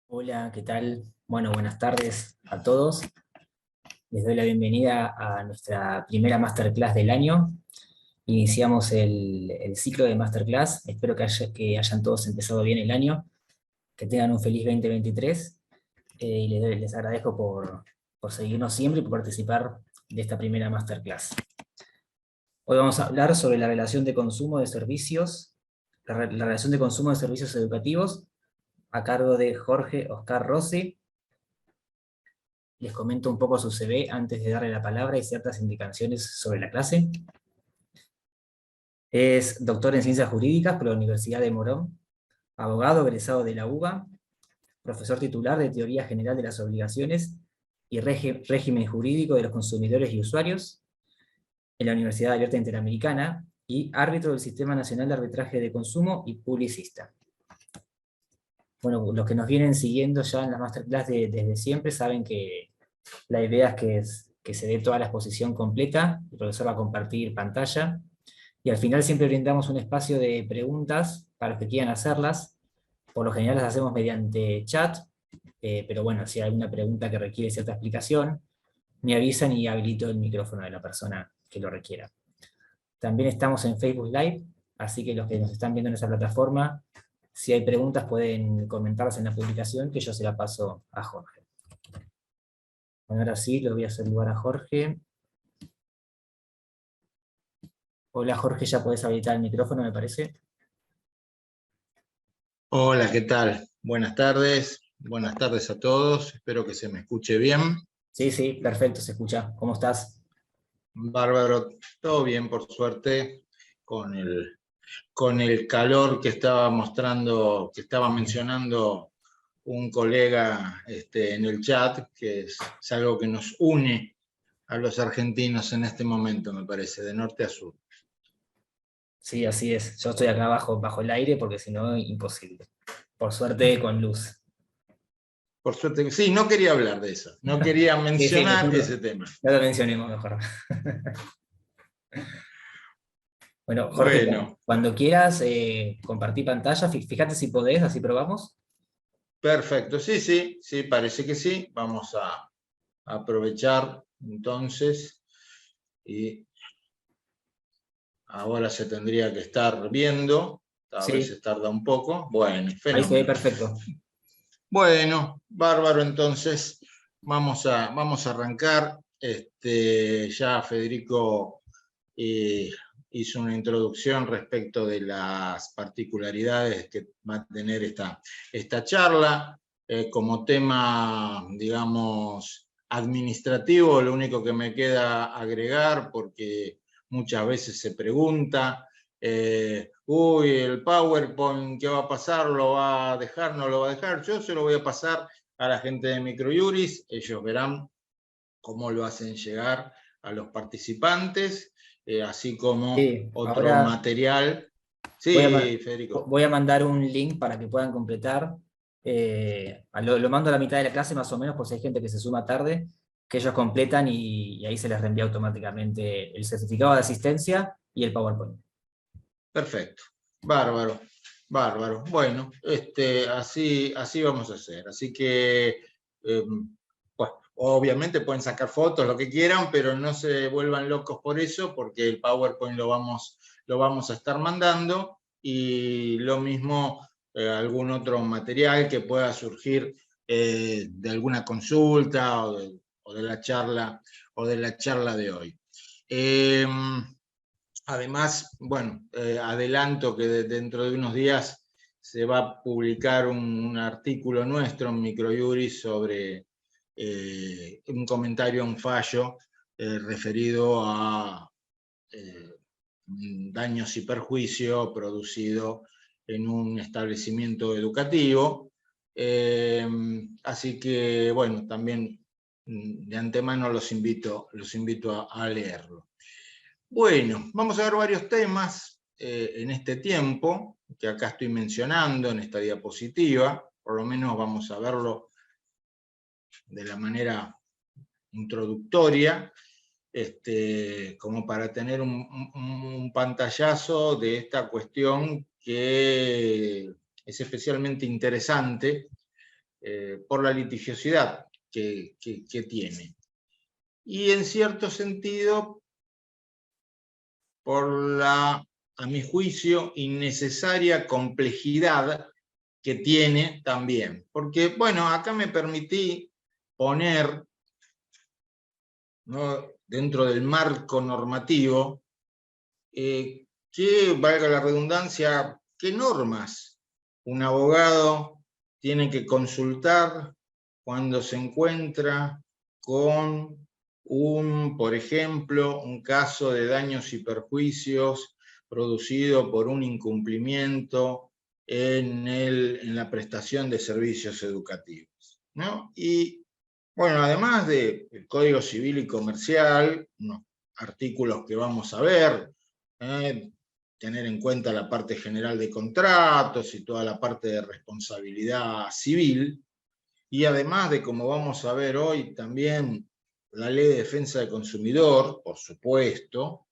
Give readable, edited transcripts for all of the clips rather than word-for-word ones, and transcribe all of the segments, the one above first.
Hola, ¿qué tal? Bueno, buenas tardes a todos. Les doy la bienvenida a nuestra primera masterclass del año. Iniciamos el ciclo de masterclass. Espero que hayan todos empezado bien el año, que tengan un feliz 2023. Y les agradezco por seguirnos siempre y por participar de esta primera masterclass. Hoy vamos a hablar sobre la relación de consumo de servicios, la relación de consumo de servicios educativos, a cargo de Jorge Oscar Rossi. Les comento un poco su CV antes de darle la palabra y ciertas indicaciones sobre la clase. Es doctor en Ciencias Jurídicas por la Universidad de Morón, abogado egresado de la UBA, profesor titular de Teoría General de las Obligaciones y Régimen Jurídico de los Consumidores y Usuarios en la Universidad Abierta Interamericana y árbitro del Sistema Nacional de Arbitraje de Consumo y publicista. Bueno, los que nos vienen siguiendo ya en la masterclass desde siempre saben que la idea es que se dé toda la exposición completa, el profesor va a compartir pantalla, y al final siempre brindamos un espacio de preguntas para los que quieran hacerlas. Por lo general las hacemos mediante chat, pero bueno, si hay alguna pregunta que requiere cierta explicación, me avisan y habilito el micrófono de la persona que lo requiera. También estamos en Facebook Live, así que los que nos están viendo en esa plataforma, si hay preguntas pueden comentarlas en la publicación, que yo se la paso a Jorge. Bueno, ahora sí, le voy a hacer lugar a Jorge. Hola Jorge, ya podés habilitar el micrófono, me parece. Hola, ¿qué tal? Buenas tardes a todos, espero que se me escuche bien. Sí, perfecto, se escucha. ¿Cómo estás? Bárbaro, todo bien por suerte, con el calor que estaba mostrando, que estaba mencionando un colega en el chat, que es algo que nos une a los argentinos en este momento, me parece, de norte a sur. Sí, así es. Yo estoy acá bajo el aire porque si no, imposible. Por suerte, con luz. Por suerte, sí, no quería hablar de eso, no quería mencionar ese tema. No lo mencionemos mejor. Bueno, Jorge, cuando quieras compartir pantalla, fíjate si podés, así probamos. Perfecto, sí, parece que sí. Vamos a aprovechar entonces y ahora se tendría que estar viendo, a veces tarda un poco. Bueno, fenómeno. Ahí se ve perfecto. Bueno, bárbaro, entonces vamos a arrancar. Ya Federico hizo una introducción respecto de las particularidades que va a tener esta charla. Como tema, digamos, administrativo, lo único que me queda agregar, porque muchas veces se pregunta, uy, el PowerPoint, ¿qué va a pasar? ¿Lo va a dejar? ¿No lo va a dejar? Yo se lo voy a pasar a la gente de Microjuris, ellos verán cómo lo hacen llegar a los participantes, así como otro material. Sí, Federico. Voy a mandar un link para que puedan completar. Lo mando a la mitad de la clase más o menos, por si hay gente que se suma tarde, que ellos completan y ahí se les reenvía automáticamente el certificado de asistencia y el PowerPoint. Perfecto, bárbaro. Bueno, así vamos a hacer. Así que, bueno, obviamente pueden sacar fotos, lo que quieran, pero no se vuelvan locos por eso, porque el PowerPoint lo vamos a estar mandando, y lo mismo algún otro material que pueda surgir de alguna consulta o de la charla de hoy. Además, bueno, adelanto que dentro de unos días se va a publicar un artículo nuestro en Microjuris sobre un comentario, un fallo referido a daños y perjuicio producido en un establecimiento educativo. Así que, bueno, también de antemano los invito a leerlo. Bueno, vamos a ver varios temas en este tiempo, que acá estoy mencionando en esta diapositiva. Por lo menos vamos a verlo de la manera introductoria, como para tener un pantallazo de esta cuestión que es especialmente interesante por la litigiosidad que tiene. Y en cierto sentido, por la, a mi juicio, innecesaria complejidad que tiene también. Porque, bueno, acá me permití poner, ¿no?, dentro del marco normativo, que, valga la redundancia, qué normas un abogado tiene que consultar cuando se encuentra con por ejemplo, un caso de daños y perjuicios producido por un incumplimiento en la prestación de servicios educativos, ¿no? Y, bueno, además del Código Civil y Comercial, unos artículos que vamos a ver, tener en cuenta la parte general de contratos y toda la parte de responsabilidad civil, y además de, como vamos a ver hoy, también la Ley de Defensa del Consumidor, por supuesto,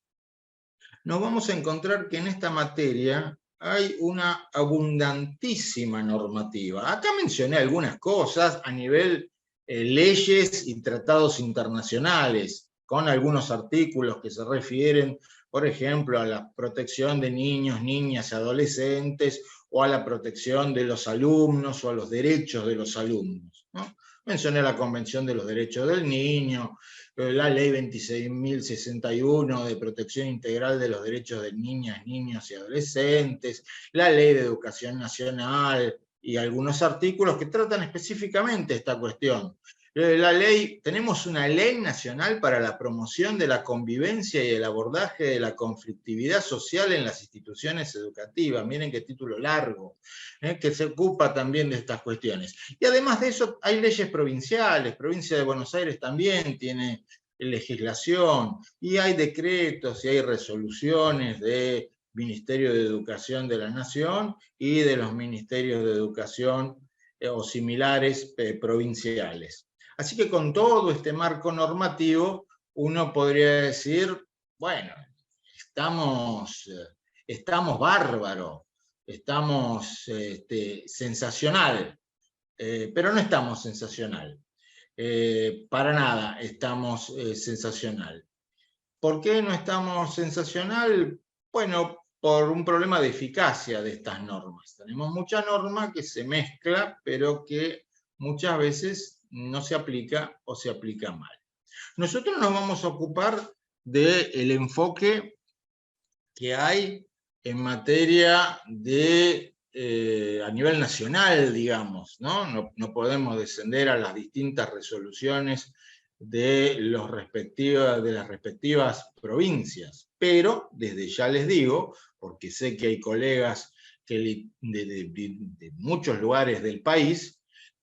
nos vamos a encontrar que en esta materia hay una abundantísima normativa. Acá mencioné algunas cosas a nivel leyes y tratados internacionales, con algunos artículos que se refieren, por ejemplo, a la protección de niños, niñas y adolescentes, o a la protección de los alumnos, o a los derechos de los alumnos, ¿no? Mencioné la Convención de los Derechos del Niño, la Ley 26.061 de protección integral de los derechos de niñas, niños y adolescentes, la Ley de Educación Nacional y algunos artículos que tratan específicamente esta cuestión. Tenemos una ley nacional para la promoción de la convivencia y el abordaje de la conflictividad social en las instituciones educativas. Miren qué título largo, que se ocupa también de estas cuestiones. Y además de eso, hay leyes provinciales. Provincia de Buenos Aires también tiene legislación, y hay decretos y hay resoluciones del Ministerio de Educación de la Nación y de los Ministerios de Educación o similares provinciales. Así que con todo este marco normativo, uno podría decir, bueno, estamos bárbaros, estamos sensacional, pero no estamos sensacional. Para nada estamos sensacional. ¿Por qué no estamos sensacional? Bueno, por un problema de eficacia de estas normas. Tenemos mucha norma que se mezcla, pero que muchas veces no se aplica o se aplica mal. Nosotros nos vamos a ocupar del enfoque que hay en materia de a nivel nacional, digamos, ¿no? No podemos descender a las distintas resoluciones de las respectivas provincias, pero desde ya les digo, porque sé que hay colegas de muchos lugares del país,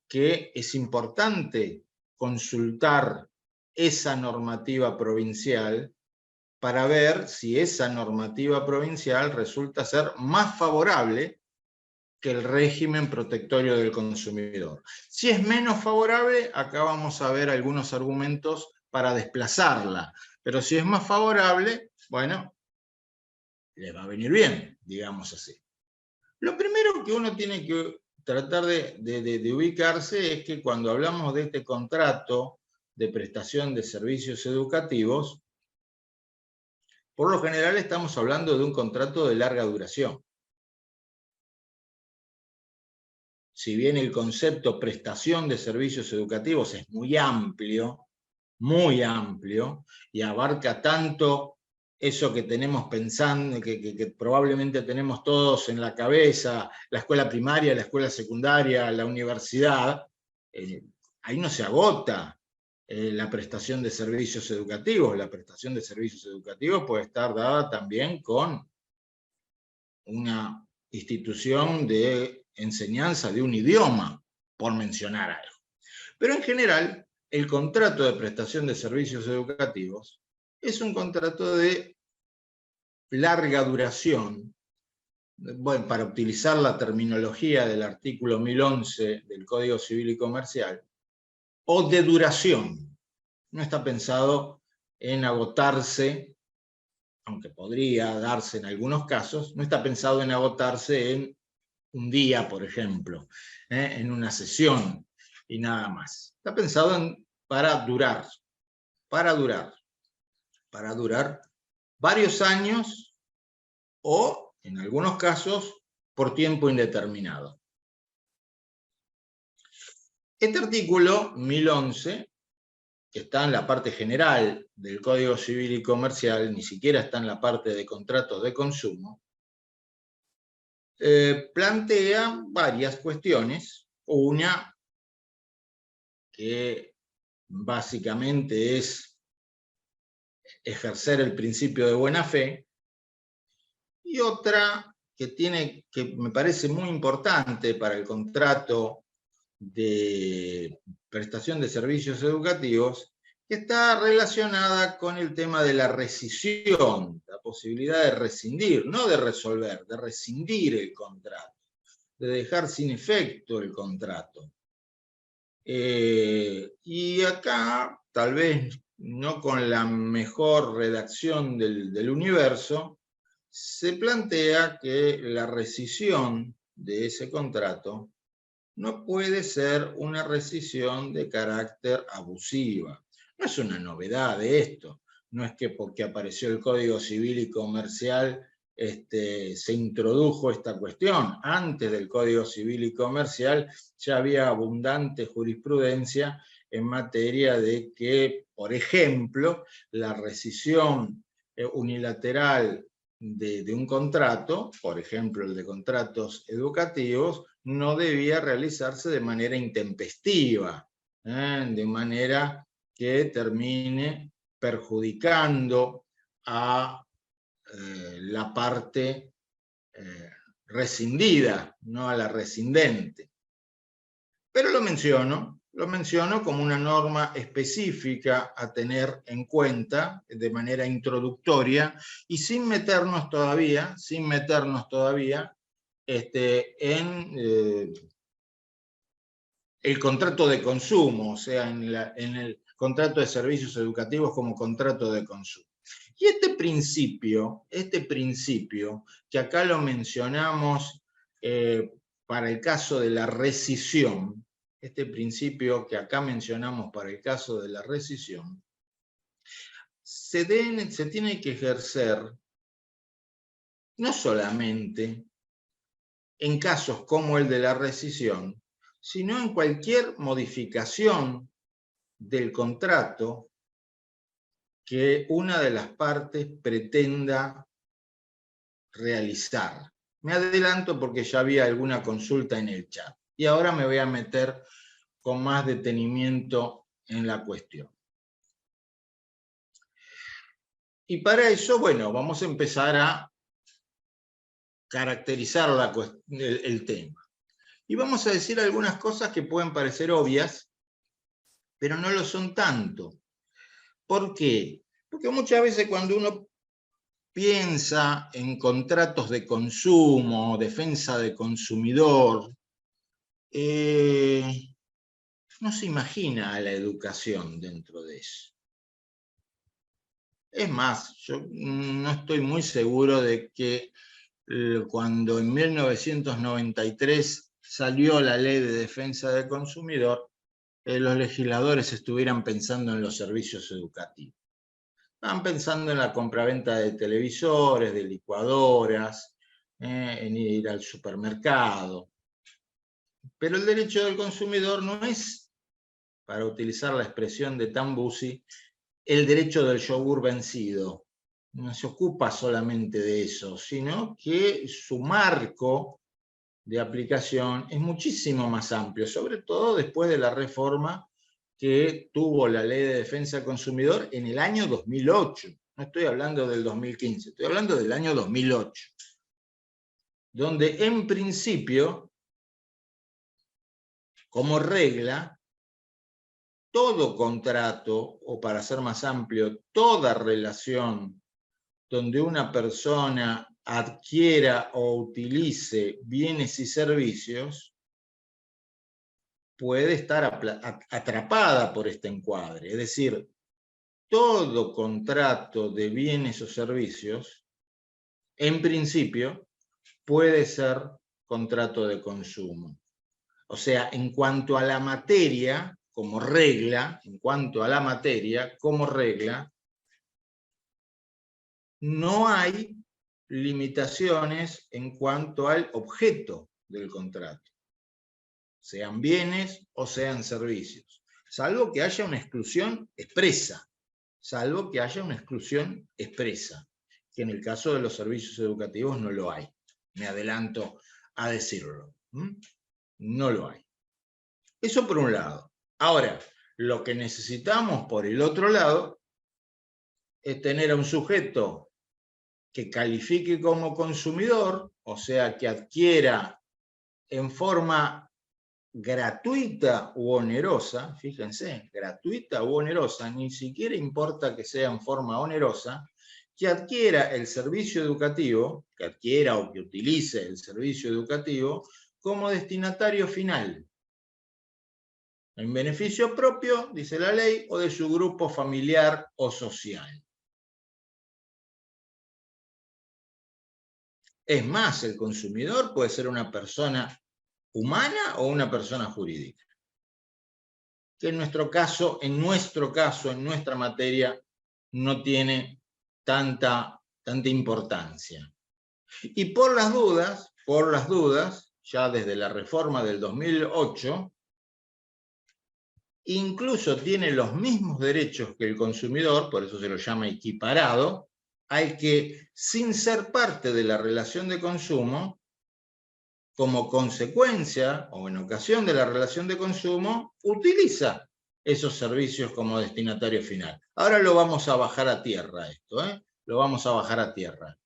que es importante consultar esa normativa provincial para ver si esa normativa provincial resulta ser más favorable que el régimen protectorio del consumidor. Si es menos favorable, acá vamos a ver algunos argumentos para desplazarla, pero si es más favorable, bueno, les va a venir bien, digamos así. Lo primero que uno tiene que tratar de ubicarse es que cuando hablamos de este contrato de prestación de servicios educativos, por lo general estamos hablando de un contrato de larga duración. Si bien el concepto prestación de servicios educativos es muy amplio, y abarca tanto eso que tenemos pensando, que probablemente tenemos todos en la cabeza, la escuela primaria, la escuela secundaria, la universidad, ahí no se agota la prestación de servicios educativos. La prestación de servicios educativos puede estar dada también con una institución de enseñanza de un idioma, por mencionar algo. Pero en general, el contrato de prestación de servicios educativos es un contrato de larga duración, bueno, para utilizar la terminología del artículo 1011 del Código Civil y Comercial, o de duración. No está pensado en agotarse, aunque podría darse en algunos casos, no está pensado en agotarse en un día, por ejemplo, en una sesión y nada más. Está pensado para durar varios años o, en algunos casos, por tiempo indeterminado. Este artículo 1011, que está en la parte general del Código Civil y Comercial, ni siquiera está en la parte de contratos de consumo, plantea varias cuestiones. Una que básicamente es ejercer el principio de buena fe, y otra que me parece muy importante para el contrato de prestación de servicios educativos, que está relacionada con el tema de la rescisión, la posibilidad de rescindir, no de resolver, de rescindir el contrato, de dejar sin efecto el contrato. Y acá, tal vez no con la mejor redacción del universo, se plantea que la rescisión de ese contrato no puede ser una rescisión de carácter abusiva. No es una novedad de esto. No es que porque apareció el Código Civil y Comercial se introdujo esta cuestión. Antes del Código Civil y Comercial ya había abundante jurisprudencia en materia de que, por ejemplo, la rescisión unilateral de un contrato, por ejemplo el de contratos educativos, no debía realizarse de manera intempestiva, de manera que termine perjudicando a la parte rescindida, no a la rescindente. Pero lo menciono como una norma específica a tener en cuenta de manera introductoria y sin meternos todavía en el contrato de consumo, o sea, en el contrato de servicios educativos como contrato de consumo. Y este principio que acá lo mencionamos para el caso de la rescisión, este principio que acá mencionamos para el caso de la rescisión, se tiene que ejercer no solamente en casos como el de la rescisión, sino en cualquier modificación del contrato que una de las partes pretenda realizar. Me adelanto porque ya había alguna consulta en el chat. Y ahora me voy a meter con más detenimiento en la cuestión. Y para eso, bueno, vamos a empezar a caracterizar el tema. Y vamos a decir algunas cosas que pueden parecer obvias, pero no lo son tanto. ¿Por qué? Porque muchas veces cuando uno piensa en contratos de consumo, defensa de consumidor, no se imagina a la educación dentro de eso. Es más, yo no estoy muy seguro de que cuando en 1993 salió la Ley de Defensa del Consumidor, los legisladores estuvieran pensando en los servicios educativos. Estaban pensando en la compraventa de televisores, de licuadoras, en ir al supermercado. Pero el derecho del consumidor no es, para utilizar la expresión de Tambusi, el derecho del yogur vencido. No se ocupa solamente de eso, sino que su marco de aplicación es muchísimo más amplio, sobre todo después de la reforma que tuvo la Ley de Defensa del Consumidor en el año 2008. No estoy hablando del 2015, estoy hablando del año 2008, donde en principio, como regla, todo contrato, o para ser más amplio, toda relación donde una persona adquiera o utilice bienes y servicios, puede estar atrapada por este encuadre. Es decir, todo contrato de bienes o servicios, en principio, puede ser contrato de consumo. O sea, en cuanto a la materia, como regla, no hay limitaciones en cuanto al objeto del contrato, sean bienes o sean servicios, salvo que haya una exclusión expresa, que en el caso de los servicios educativos no lo hay. Me adelanto a decirlo. No lo hay. Eso por un lado. Ahora, lo que necesitamos por el otro lado es tener a un sujeto que califique como consumidor, o sea, que adquiera en forma gratuita u onerosa, fíjense, gratuita u onerosa, ni siquiera importa que sea en forma onerosa, que adquiera el servicio educativo, que adquiera o que utilice el servicio educativo como destinatario final, en beneficio propio, dice la ley, o de su grupo familiar o social. Es más, el consumidor puede ser una persona humana o una persona jurídica, que en nuestra materia, no tiene tanta importancia. Y por las dudas, ya desde la reforma del 2008, incluso tiene los mismos derechos que el consumidor, por eso se lo llama equiparado, al que, sin ser parte de la relación de consumo, como consecuencia o en ocasión de la relación de consumo, utiliza esos servicios como destinatario final. Ahora lo vamos a bajar a tierra esto, lo vamos a bajar a tierra.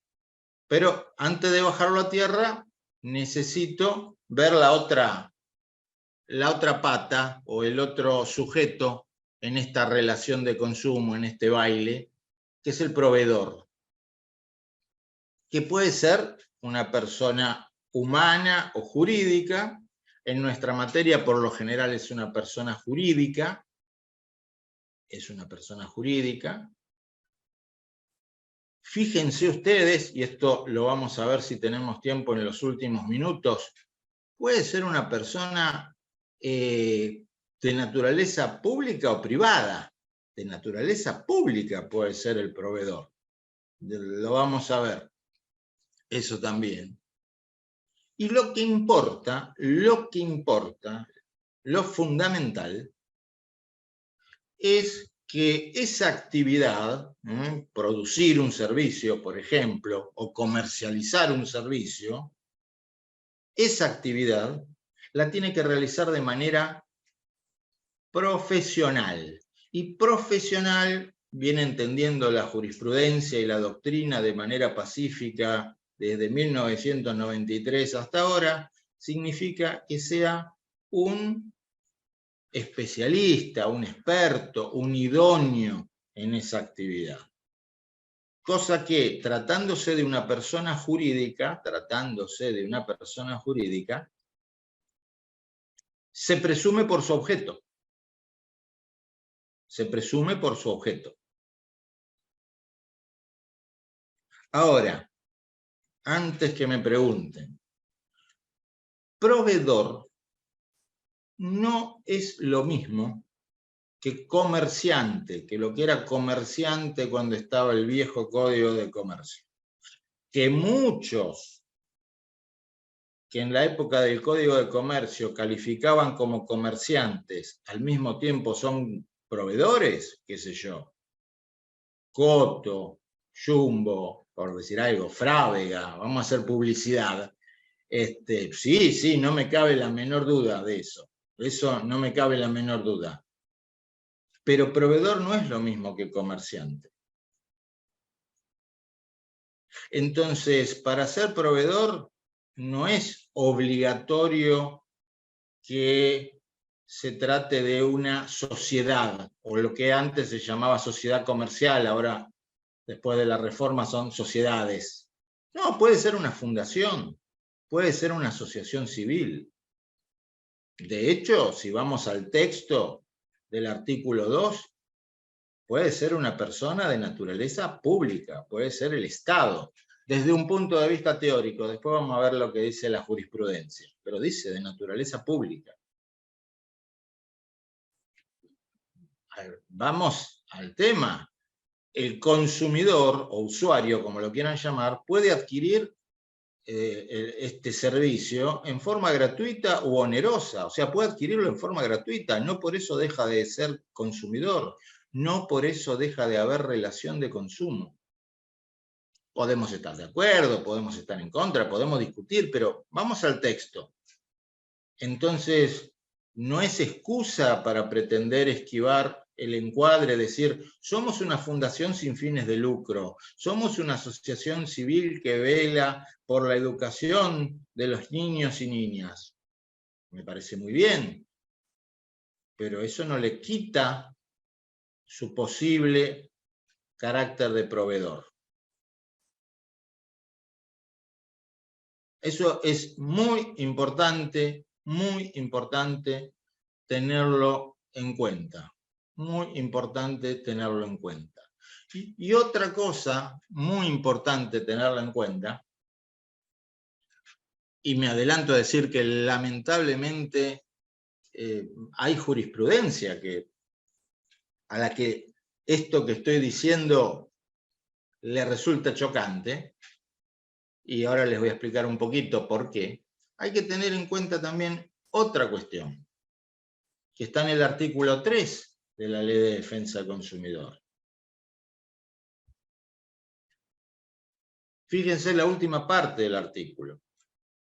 Pero antes de bajarlo a tierra, necesito ver la otra pata o el otro sujeto en esta relación de consumo, en este baile, que es el proveedor, que puede ser una persona humana o jurídica. En nuestra materia, por lo general, es una persona jurídica. Fíjense ustedes, y esto lo vamos a ver si tenemos tiempo en los últimos minutos, puede ser una persona de naturaleza pública o privada. De naturaleza pública puede ser el proveedor. Lo vamos a ver. Eso también. Y lo que importa, lo fundamental, es que esa actividad, producir un servicio, por ejemplo, o comercializar un servicio, esa actividad la tiene que realizar de manera profesional. Y profesional, viene entendiendo la jurisprudencia y la doctrina de manera pacífica desde 1993 hasta ahora, significa que sea un especialista, un experto, un idóneo en esa actividad. Cosa que, tratándose de una persona jurídica, se presume por su objeto. Ahora, antes que me pregunten, proveedor no es lo mismo que comerciante, que lo que era comerciante cuando estaba el viejo Código de Comercio. Que muchos que en la época del Código de Comercio calificaban como comerciantes, al mismo tiempo son proveedores, qué sé yo, Coto, Jumbo, por decir algo, Frávega, vamos a hacer publicidad. Sí, no me cabe la menor duda de eso. Eso no me cabe la menor duda. Pero proveedor no es lo mismo que comerciante. Entonces, para ser proveedor no es obligatorio que se trate de una sociedad, o lo que antes se llamaba sociedad comercial, ahora después de la reforma son sociedades. No, puede ser una fundación, puede ser una asociación civil. De hecho, si vamos al texto del artículo 2, puede ser una persona de naturaleza pública, puede ser el Estado, desde un punto de vista teórico. Después vamos a ver lo que dice la jurisprudencia, pero dice de naturaleza pública. Vamos al tema. El consumidor o usuario, como lo quieran llamar, puede adquirir este servicio en forma gratuita u onerosa. O sea, puede adquirirlo en forma gratuita, no por eso deja de ser consumidor, no por eso deja de haber relación de consumo. Podemos estar de acuerdo, podemos estar en contra, podemos discutir, pero vamos al texto. Entonces, no es excusa para pretender esquivar el encuadre, decir, somos una fundación sin fines de lucro, somos una asociación civil que vela por la educación de los niños y niñas. Me parece muy bien, pero eso no le quita su posible carácter de proveedor. Eso es muy importante tenerlo en cuenta. Muy importante tenerlo en cuenta. Y otra cosa muy importante tenerla en cuenta, y me adelanto a decir que lamentablemente hay jurisprudencia a la que esto que estoy diciendo le resulta chocante, y ahora les voy a explicar un poquito por qué. Hay que tener en cuenta también otra cuestión, que está en el artículo 3 de la Ley de Defensa del Consumidor. Fíjense la última parte del artículo.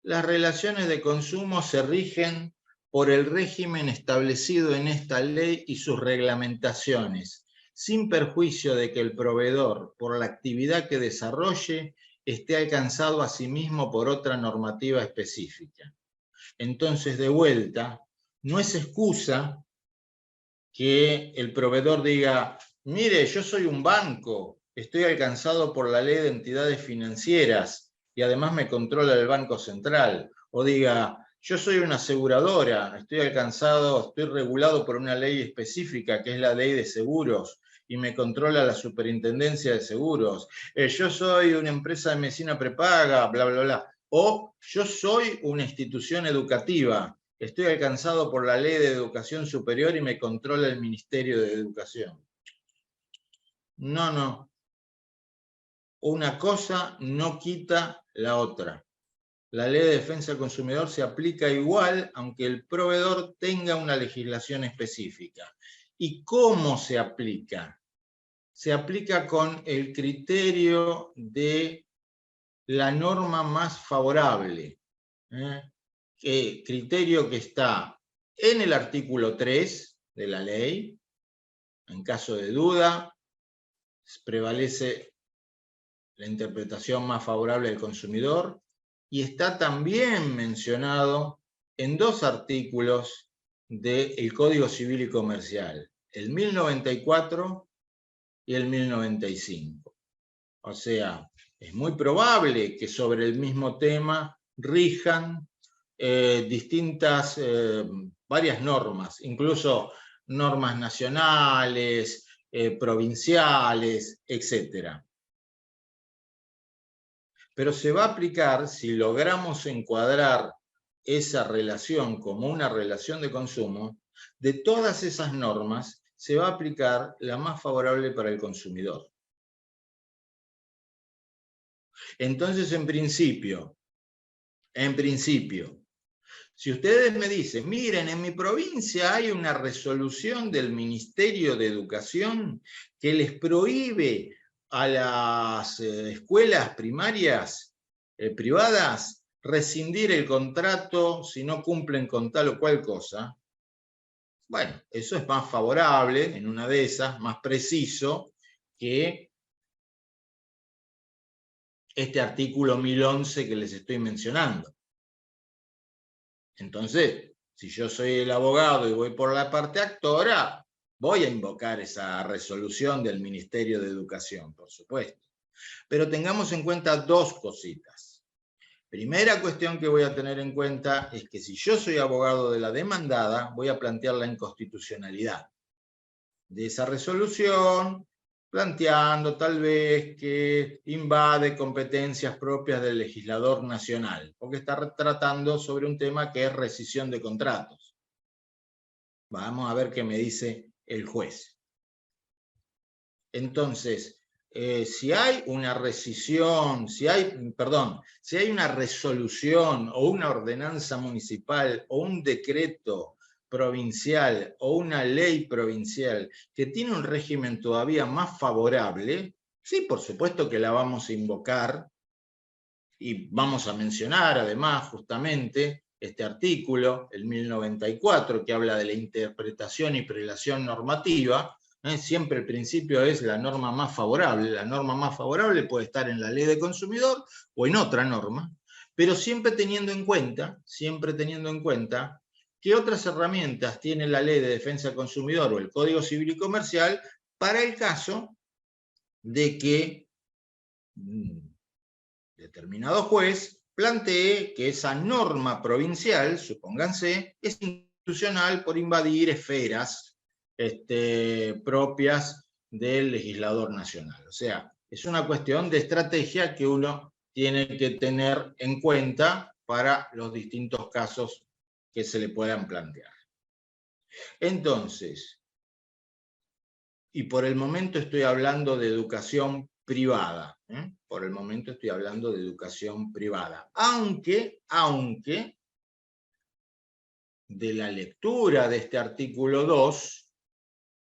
Las relaciones de consumo se rigen por el régimen establecido en esta ley y sus reglamentaciones, sin perjuicio de que el proveedor, por la actividad que desarrolle, esté alcanzado a sí mismo por otra normativa específica. Entonces, de vuelta, no es excusa que el proveedor diga, mire, yo soy un banco, estoy alcanzado por la ley de entidades financieras y además me controla el Banco Central. O diga, yo soy una aseguradora, estoy regulado por una ley específica que es la ley de seguros y me controla la superintendencia de seguros. Yo soy una empresa de medicina prepaga, bla, bla, bla. O yo soy una institución educativa, estoy alcanzado por la Ley de Educación Superior y me controla el Ministerio de Educación. No, no. Una cosa no quita la otra. La Ley de Defensa del Consumidor se aplica igual aunque el proveedor tenga una legislación específica. ¿Y cómo se aplica? Se aplica con el criterio de la norma más favorable. Criterio que está en el artículo 3 de la ley. En caso de duda, prevalece la interpretación más favorable del consumidor, y está también mencionado en dos artículos del Código Civil y Comercial, el 1094 y el 1095. O sea, es muy probable que sobre el mismo tema rijan varias normas, incluso normas nacionales, provinciales, etc. Pero se va a aplicar, si logramos encuadrar esa relación como una relación de consumo, de todas esas normas se va a aplicar la más favorable para el consumidor. Entonces, en principio, si ustedes me dicen, miren, en mi provincia hay una resolución del Ministerio de Educación que les prohíbe a las escuelas primarias privadas rescindir el contrato si no cumplen con tal o cual cosa. Bueno, eso es más favorable, en una de esas, más preciso que este artículo 1011 que les estoy mencionando. Entonces, si yo soy el abogado y voy por la parte actora, voy a invocar esa resolución del Ministerio de Educación, por supuesto. Pero tengamos en cuenta dos cositas. Primera cuestión que voy a tener en cuenta es que si yo soy abogado de la demandada, voy a plantear la inconstitucionalidad. de esa resolución, planteando tal vez que invade competencias propias del legislador nacional, porque está tratando sobre un tema que es rescisión de contratos. Vamos a ver qué me dice el juez. Entonces, si hay una rescisión, si hay una resolución o una ordenanza municipal o un decreto provincial o una ley provincial que tiene un régimen todavía más favorable, sí, por supuesto que la vamos a invocar y vamos a mencionar además justamente este artículo, el 1094, que habla de la interpretación y prelación normativa. Siempre el principio es la norma más favorable. La norma más favorable puede estar en la ley de consumidor o en otra norma, pero siempre teniendo en cuenta que otras herramientas tiene la ley de defensa del consumidor o el Código Civil y Comercial para el caso de que determinado juez plantee que esa norma provincial, supónganse, es inconstitucional por invadir esferas propias del legislador nacional. O sea, es una cuestión de estrategia que uno tiene que tener en cuenta para los distintos casos que se le puedan plantear. Entonces, y por el momento estoy hablando de educación privada, por el momento estoy hablando de educación privada, aunque de la lectura de este artículo 2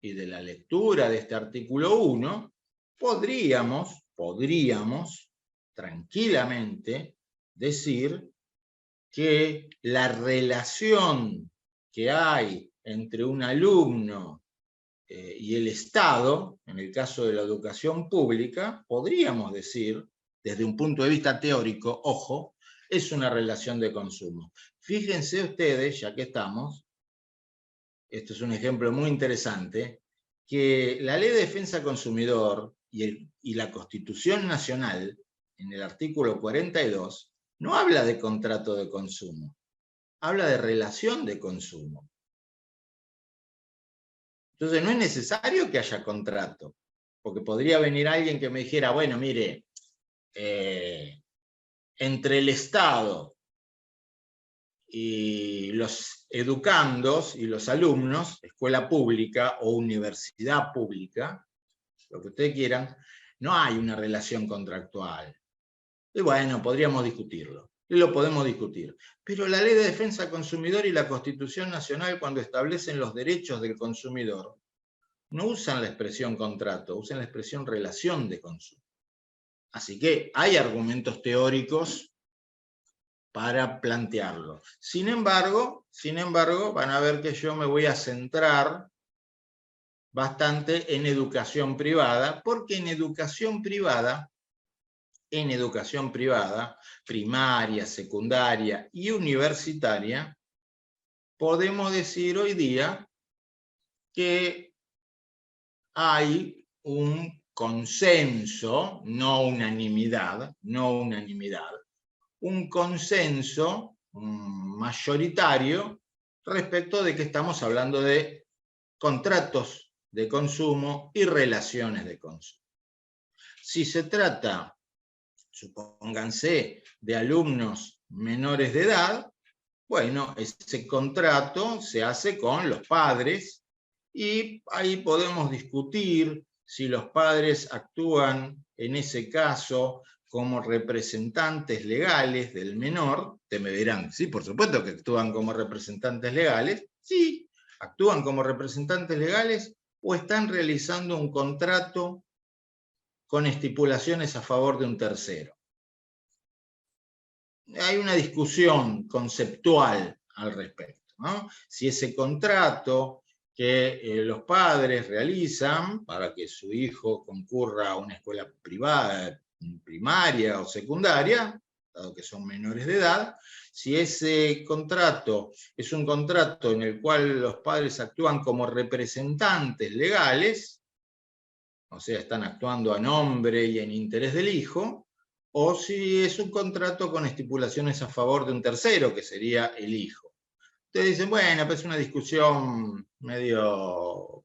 y de la lectura de este artículo 1, podríamos tranquilamente decir que la relación que hay entre un alumno y el Estado, en el caso de la educación pública, podríamos decir, desde un punto de vista teórico, ojo, es una relación de consumo. Fíjense ustedes, ya que estamos, esto es un ejemplo muy interesante, que la Ley de Defensa del Consumidor y la Constitución Nacional, en el artículo 42, no habla de contrato de consumo, habla de relación de consumo. Entonces no es necesario que haya contrato, porque podría venir alguien que me dijera, bueno, mire, entre el Estado y los educandos y los alumnos, escuela pública o universidad pública, lo que ustedes quieran, no hay una relación contractual. Y bueno, podríamos discutirlo. Y lo podemos discutir. Pero la Ley de Defensa del Consumidor y la Constitución Nacional, cuando establecen los derechos del consumidor, no usan la expresión contrato, usan la expresión relación de consumo. Así que hay argumentos teóricos para plantearlo. Sin embargo, van a ver que yo me voy a centrar bastante en educación privada, porque en educación privada, primaria, secundaria y universitaria, podemos decir hoy día que hay un consenso, no unanimidad, un consenso mayoritario respecto de que estamos hablando de contratos de consumo y relaciones de consumo. Si se trata, supónganse, de alumnos menores de edad, bueno, ese contrato se hace con los padres y ahí podemos discutir si los padres actúan en ese caso como representantes legales del menor. Ustedes me dirán, sí, por supuesto que actúan como representantes legales. Sí, actúan como representantes legales o están realizando un contrato con estipulaciones a favor de un tercero. Hay una discusión conceptual al respecto, ¿no? Si ese contrato que los padres realizan para que su hijo concurra a una escuela privada, primaria o secundaria, dado que son menores de edad, si ese contrato es un contrato en el cual los padres actúan como representantes legales, o sea, están actuando a nombre y en interés del hijo, o si es un contrato con estipulaciones a favor de un tercero, que sería el hijo. Ustedes dicen, bueno, pues es una discusión medio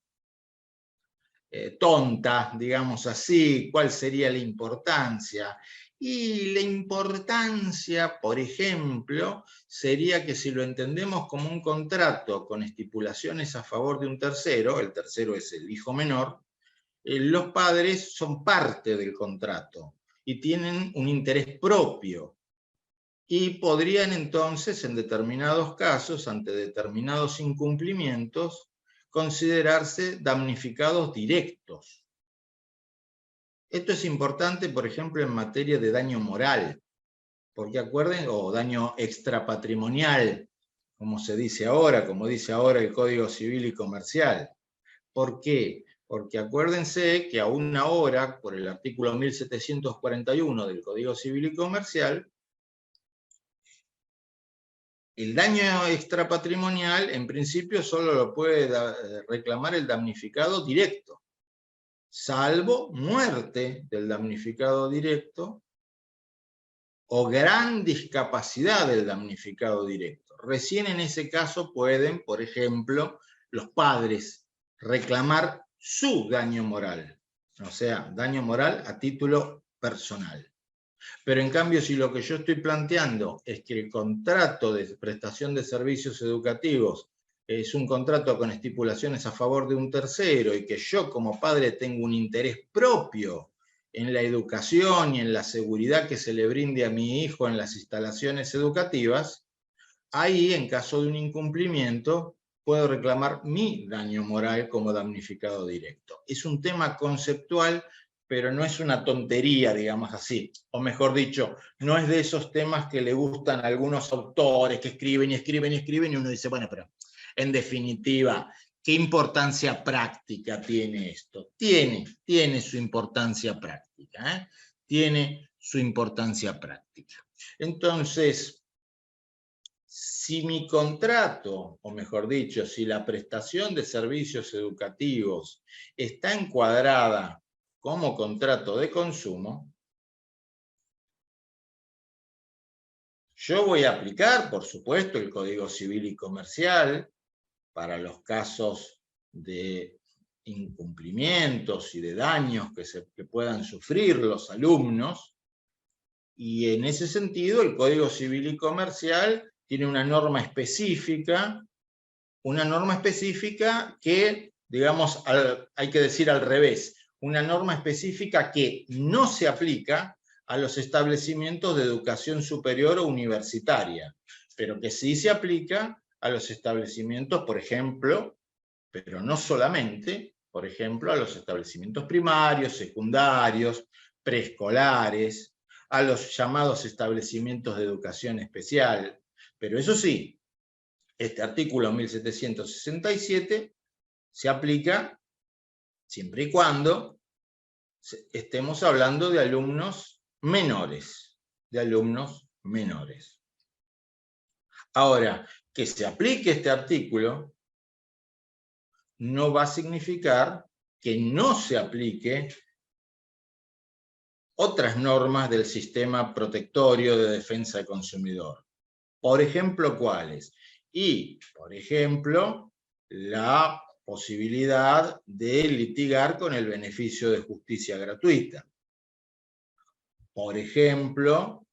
tonta, digamos así, ¿cuál sería la importancia? Y la importancia, por ejemplo, sería que si lo entendemos como un contrato con estipulaciones a favor de un tercero, el tercero es el hijo menor, los padres son parte del contrato y tienen un interés propio. Y podrían entonces, en determinados casos, ante determinados incumplimientos, considerarse damnificados directos. Esto es importante, por ejemplo, en materia de daño moral, porque acuerden, o daño extrapatrimonial, como se dice ahora, como dice ahora el Código Civil y Comercial. ¿Por qué? Porque acuérdense que aún ahora, por el artículo 1741 del Código Civil y Comercial, el daño extrapatrimonial, en principio, solo lo puede reclamar el damnificado directo, salvo muerte del damnificado directo o gran discapacidad del damnificado directo. Recién en ese caso pueden, por ejemplo, los padres reclamar su daño moral, o sea, daño moral a título personal. Pero en cambio, si lo que yo estoy planteando es que el contrato de prestación de servicios educativos es un contrato con estipulaciones a favor de un tercero y que yo como padre tengo un interés propio en la educación y en la seguridad que se le brinde a mi hijo en las instalaciones educativas, ahí, en caso de un incumplimiento, puedo reclamar mi daño moral como damnificado directo. Es un tema conceptual, pero no es una tontería, digamos así. O mejor dicho, no es de esos temas que le gustan a algunos autores que escriben y escriben y escriben y uno dice, bueno, pero en definitiva, ¿qué importancia práctica tiene esto? Tiene su importancia práctica, ¿eh? Tiene su importancia práctica. Entonces, si mi contrato, o mejor dicho, si la prestación de servicios educativos está encuadrada como contrato de consumo, yo voy a aplicar, por supuesto, el Código Civil y Comercial para los casos de incumplimientos y de daños que puedan sufrir los alumnos, y en ese sentido el Código Civil y Comercial tiene una norma específica que, digamos, hay que decir al revés, una norma específica que no se aplica a los establecimientos de educación superior o universitaria, pero que sí se aplica a los establecimientos, por ejemplo, pero no solamente, por ejemplo, a los establecimientos primarios, secundarios, preescolares, a los llamados establecimientos de educación especial. Pero eso sí, este artículo 1767 se aplica siempre y cuando estemos hablando de alumnos menores, Ahora, que se aplique este artículo no va a significar que no se aplique otras normas del sistema protectorio de defensa del consumidor. Por ejemplo, ¿cuáles? Y, por ejemplo, la posibilidad de litigar con el beneficio de justicia gratuita. Por ejemplo,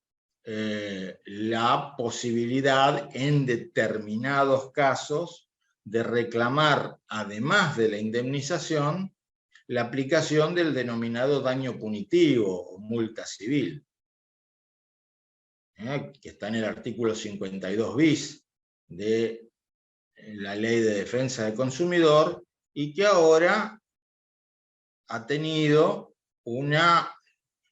la posibilidad en determinados casos de reclamar, además de la indemnización, la aplicación del denominado daño punitivo o multa civil, que está en el artículo 52 bis de la Ley de Defensa del Consumidor y que ahora ha tenido una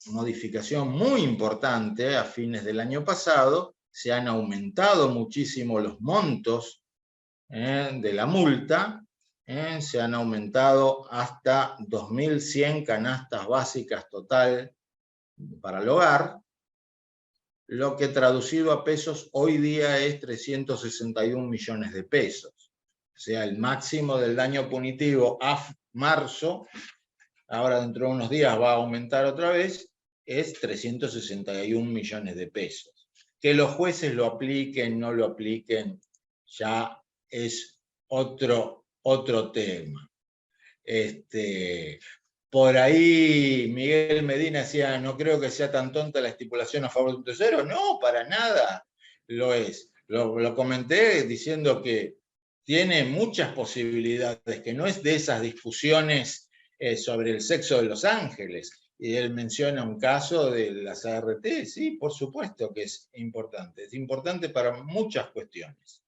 modificación muy importante a fines del año pasado. Se han aumentado muchísimo los montos de la multa, se han aumentado hasta 2.100 canastas básicas total para el hogar, lo que traducido a pesos hoy día es 361 millones de pesos. O sea, el máximo del daño punitivo a marzo, ahora dentro de unos días va a aumentar otra vez, es 361 millones de pesos. Que los jueces lo apliquen, no lo apliquen, ya es otro tema. Por ahí Miguel Medina decía, no creo que sea tan tonta la estipulación a favor de un tercero. No, para nada lo es. Lo comenté diciendo que tiene muchas posibilidades, que no es de esas discusiones sobre el sexo de los ángeles. Y él menciona un caso de las ART, sí, por supuesto que es importante para muchas cuestiones.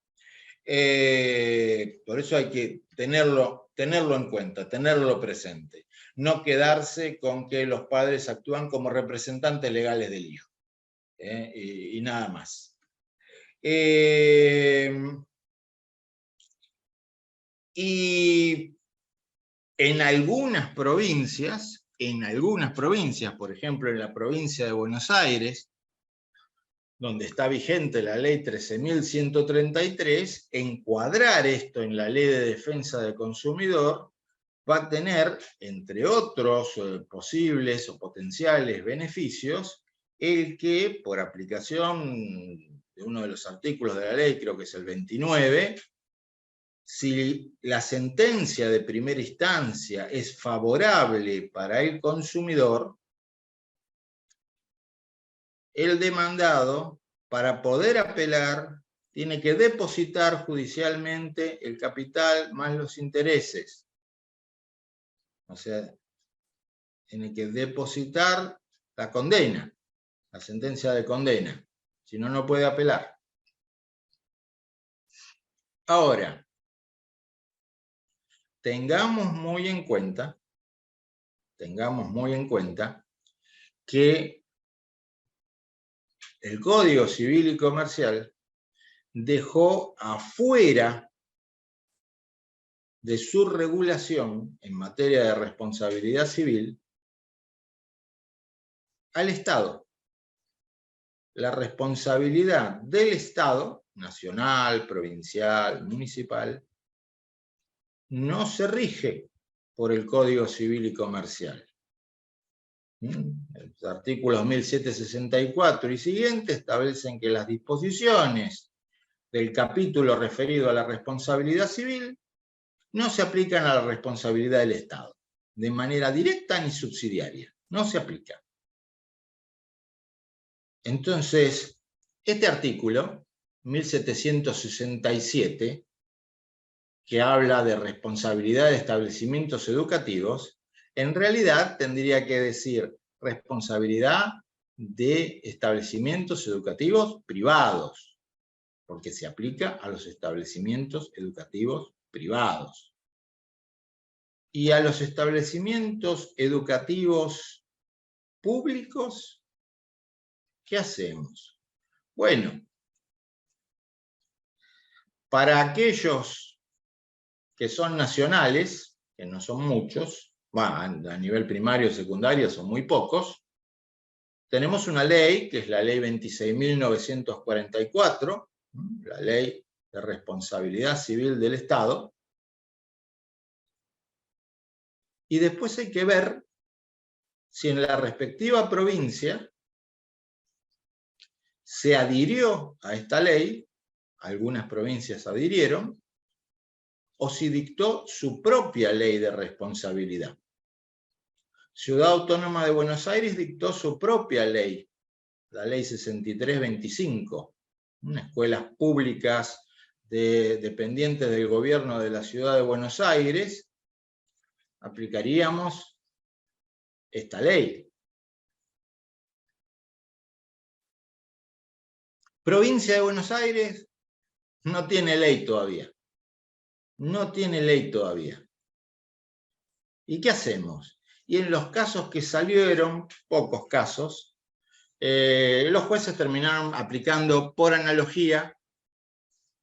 Por eso hay que tenerlo en cuenta, tenerlo presente. No quedarse con que los padres actúan como representantes legales del hijo. Y nada más. Y en algunas provincias, por ejemplo en la provincia de Buenos Aires, donde está vigente la ley 13.133, encuadrar esto en la ley de defensa del consumidor va a tener, entre otros posibles o potenciales beneficios, el que, por aplicación de uno de los artículos de la ley, creo que es el 29, si la sentencia de primera instancia es favorable para el consumidor, el demandado, para poder apelar, tiene que depositar judicialmente el capital más los intereses. O sea, tiene que depositar la condena, la sentencia de condena. Si no, no puede apelar. Ahora, tengamos muy en cuenta que el Código Civil y Comercial dejó afuera de su regulación en materia de responsabilidad civil al Estado. La responsabilidad del Estado, nacional, provincial, municipal, no se rige por el Código Civil y Comercial. Los artículos 1764 y siguientes establecen que las disposiciones del capítulo referido a la responsabilidad civil no se aplican a la responsabilidad del Estado, de manera directa ni subsidiaria. No se aplica. Entonces, este artículo, 1767, que habla de responsabilidad de establecimientos educativos, en realidad tendría que decir responsabilidad de establecimientos educativos privados, porque se aplica a los establecimientos educativos privados. Y a los establecimientos educativos públicos, ¿qué hacemos? Bueno, para aquellos que son nacionales, que no son muchos, a nivel primario y secundario son muy pocos, tenemos una ley, que es la ley 26.944, la ley de responsabilidad civil del Estado, y después hay que ver si en la respectiva provincia se adhirió a esta ley, algunas provincias adhirieron, o si dictó su propia ley de responsabilidad. Ciudad Autónoma de Buenos Aires dictó su propia ley, la ley 6325, escuelas públicas dependientes del gobierno de la Ciudad de Buenos Aires, aplicaríamos esta ley. Provincia de Buenos Aires no tiene ley todavía. No tiene ley todavía. ¿Y qué hacemos? Y en los casos que salieron, pocos casos, los jueces terminaron aplicando por analogía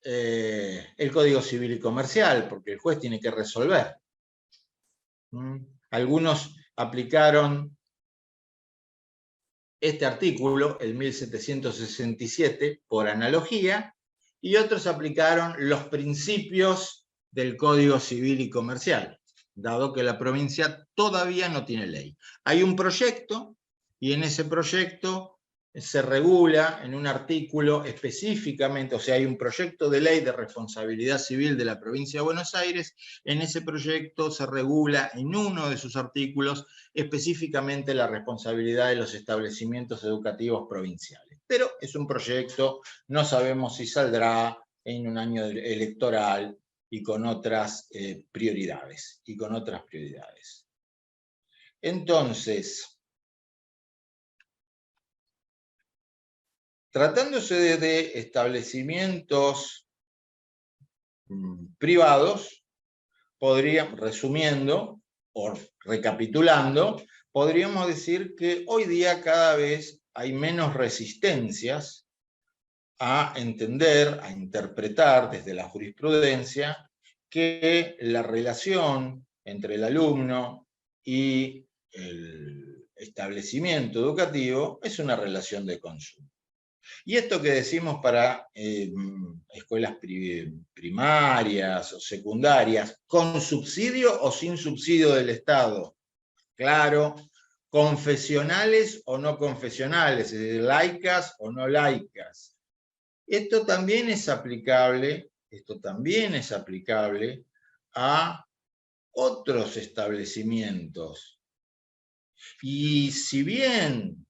el Código Civil y Comercial, porque el juez tiene que resolver. Algunos aplicaron este artículo, el 1767, por analogía, y otros aplicaron los principios del Código Civil y Comercial, dado que la provincia todavía no tiene ley. Hay un proyecto, y en ese proyecto se regula en un artículo específicamente, o sea, hay un proyecto de ley de responsabilidad civil de la provincia de Buenos Aires. En ese proyecto se regula en uno de sus artículos específicamente la responsabilidad de los establecimientos educativos provinciales. Pero es un proyecto, no sabemos si saldrá en un año electoral y con otras prioridades. Entonces, tratándose de establecimientos privados, resumiendo o recapitulando, podríamos decir que hoy día cada vez hay menos resistencias a entender, a interpretar desde la jurisprudencia que la relación entre el alumno y el establecimiento educativo es una relación de consumo. Y esto que decimos para escuelas primarias o secundarias, ¿con subsidio o sin subsidio del Estado? Claro, confesionales o no confesionales, es decir, laicas o no laicas. Esto también es aplicable a otros establecimientos. Y si bien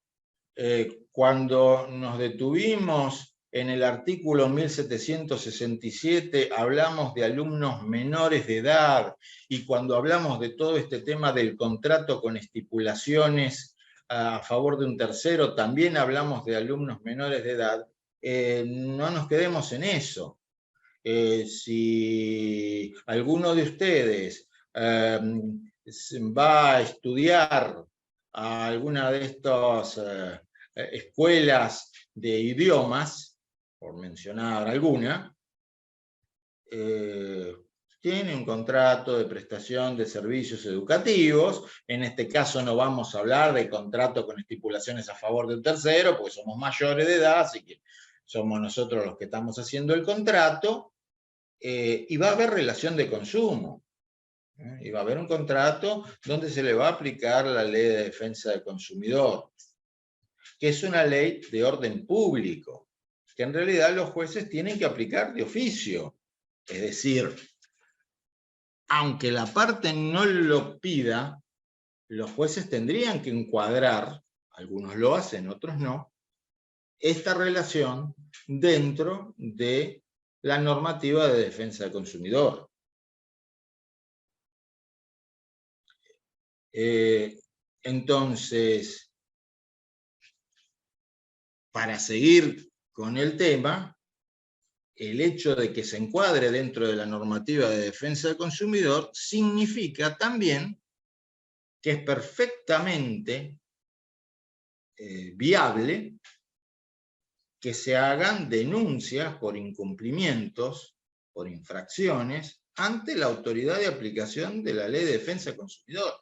cuando nos detuvimos en el artículo 1767 hablamos de alumnos menores de edad, y cuando hablamos de todo este tema del contrato con estipulaciones a favor de un tercero, también hablamos de alumnos menores de edad, no nos quedemos en eso. Si alguno de ustedes va a estudiar a alguna de estas escuelas de idiomas, por mencionar alguna, tiene un contrato de prestación de servicios educativos. En este caso no vamos a hablar de contrato con estipulaciones a favor de un tercero, porque somos mayores de edad, así que somos nosotros los que estamos haciendo el contrato, y va a haber relación de consumo. Y va a haber un contrato donde se le va a aplicar la Ley de Defensa del Consumidor, que es una ley de orden público, que en realidad los jueces tienen que aplicar de oficio. Es decir, aunque la parte no lo pida, los jueces tendrían que encuadrar, algunos lo hacen, otros no, esta relación dentro de la normativa de defensa del consumidor. Entonces, para seguir con el tema, el hecho de que se encuadre dentro de la normativa de defensa del consumidor significa también que es perfectamente viable que se hagan denuncias por incumplimientos, por infracciones, ante la autoridad de aplicación de la Ley de Defensa del Consumidor.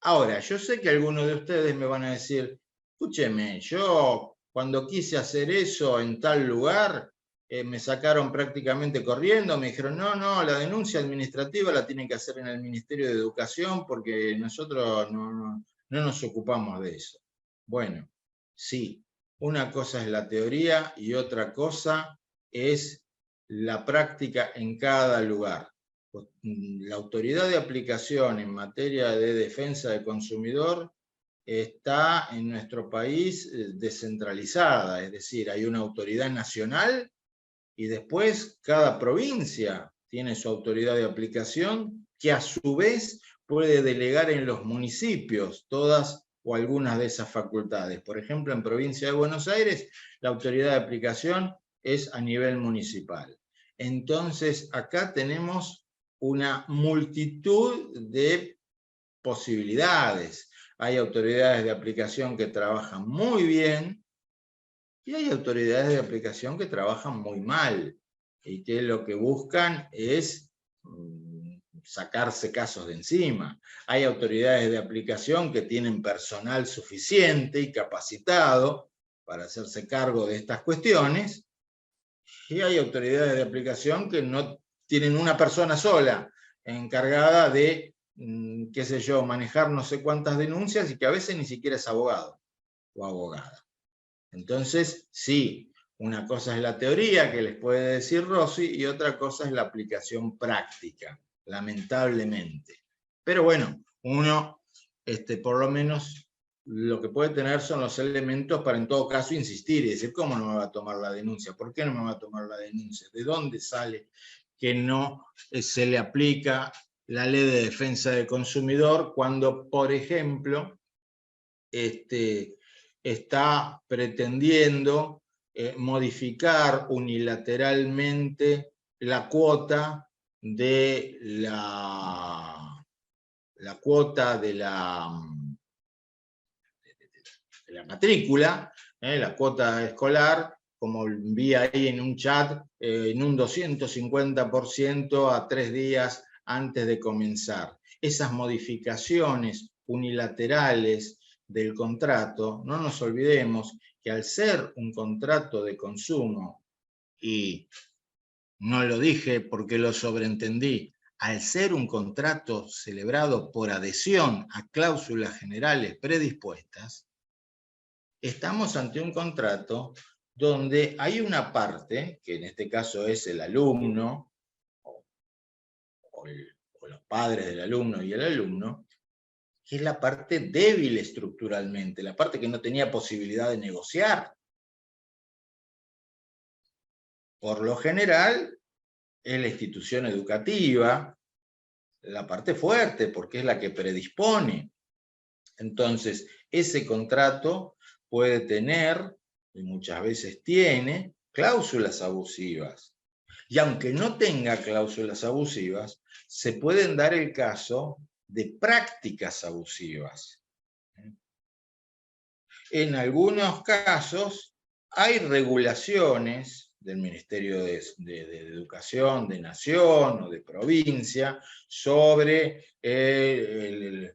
Ahora, yo sé que algunos de ustedes me van a decir, escúcheme, yo cuando quise hacer eso en tal lugar, me sacaron prácticamente corriendo, me dijeron, no, la denuncia administrativa la tienen que hacer en el Ministerio de Educación porque nosotros no nos ocupamos de eso. Bueno, sí, una cosa es la teoría y otra cosa es la práctica en cada lugar. La autoridad de aplicación en materia de defensa del consumidor está en nuestro país descentralizada, es decir, hay una autoridad nacional y después cada provincia tiene su autoridad de aplicación que a su vez puede delegar en los municipios todas o algunas de esas facultades. Por ejemplo, en provincia de Buenos Aires, la autoridad de aplicación es a nivel municipal. Entonces, acá tenemos una multitud de posibilidades. Hay autoridades de aplicación que trabajan muy bien y hay autoridades de aplicación que trabajan muy mal y que lo que buscan es sacarse casos de encima. Hay autoridades de aplicación que tienen personal suficiente y capacitado para hacerse cargo de estas cuestiones, y hay autoridades de aplicación que no tienen una persona sola encargada de, qué sé yo, manejar no sé cuántas denuncias y que a veces ni siquiera es abogado o abogada. Entonces, sí, una cosa es la teoría que les puede decir Rossi y otra cosa es la aplicación práctica, lamentablemente. Pero bueno, uno por lo menos lo que puede tener son los elementos para en todo caso insistir y decir, ¿cómo no me va a tomar la denuncia? ¿Por qué no me va a tomar la denuncia? ¿De dónde sale que no se le aplica la ley de defensa del consumidor cuando, por ejemplo, está pretendiendo modificar unilateralmente la cuota de la cuota de la matrícula, la cuota escolar, como vi ahí en un chat, en un 250% a 3 días antes de comenzar. Esas modificaciones unilaterales del contrato, no nos olvidemos que al ser un contrato de consumo, y no lo dije porque lo sobreentendí, al ser un contrato celebrado por adhesión a cláusulas generales predispuestas, estamos ante un contrato donde hay una parte, que en este caso es el alumno, o los padres del alumno y el alumno, que es la parte débil estructuralmente, la parte que no tenía posibilidad de negociar. Por lo general, es la institución educativa, la parte fuerte, porque es la que predispone. Entonces, ese contrato puede tener, y muchas veces tiene, cláusulas abusivas. Y aunque no tenga cláusulas abusivas, se pueden dar el caso de prácticas abusivas. En algunos casos hay regulaciones del Ministerio de Educación, de Nación o de provincia sobre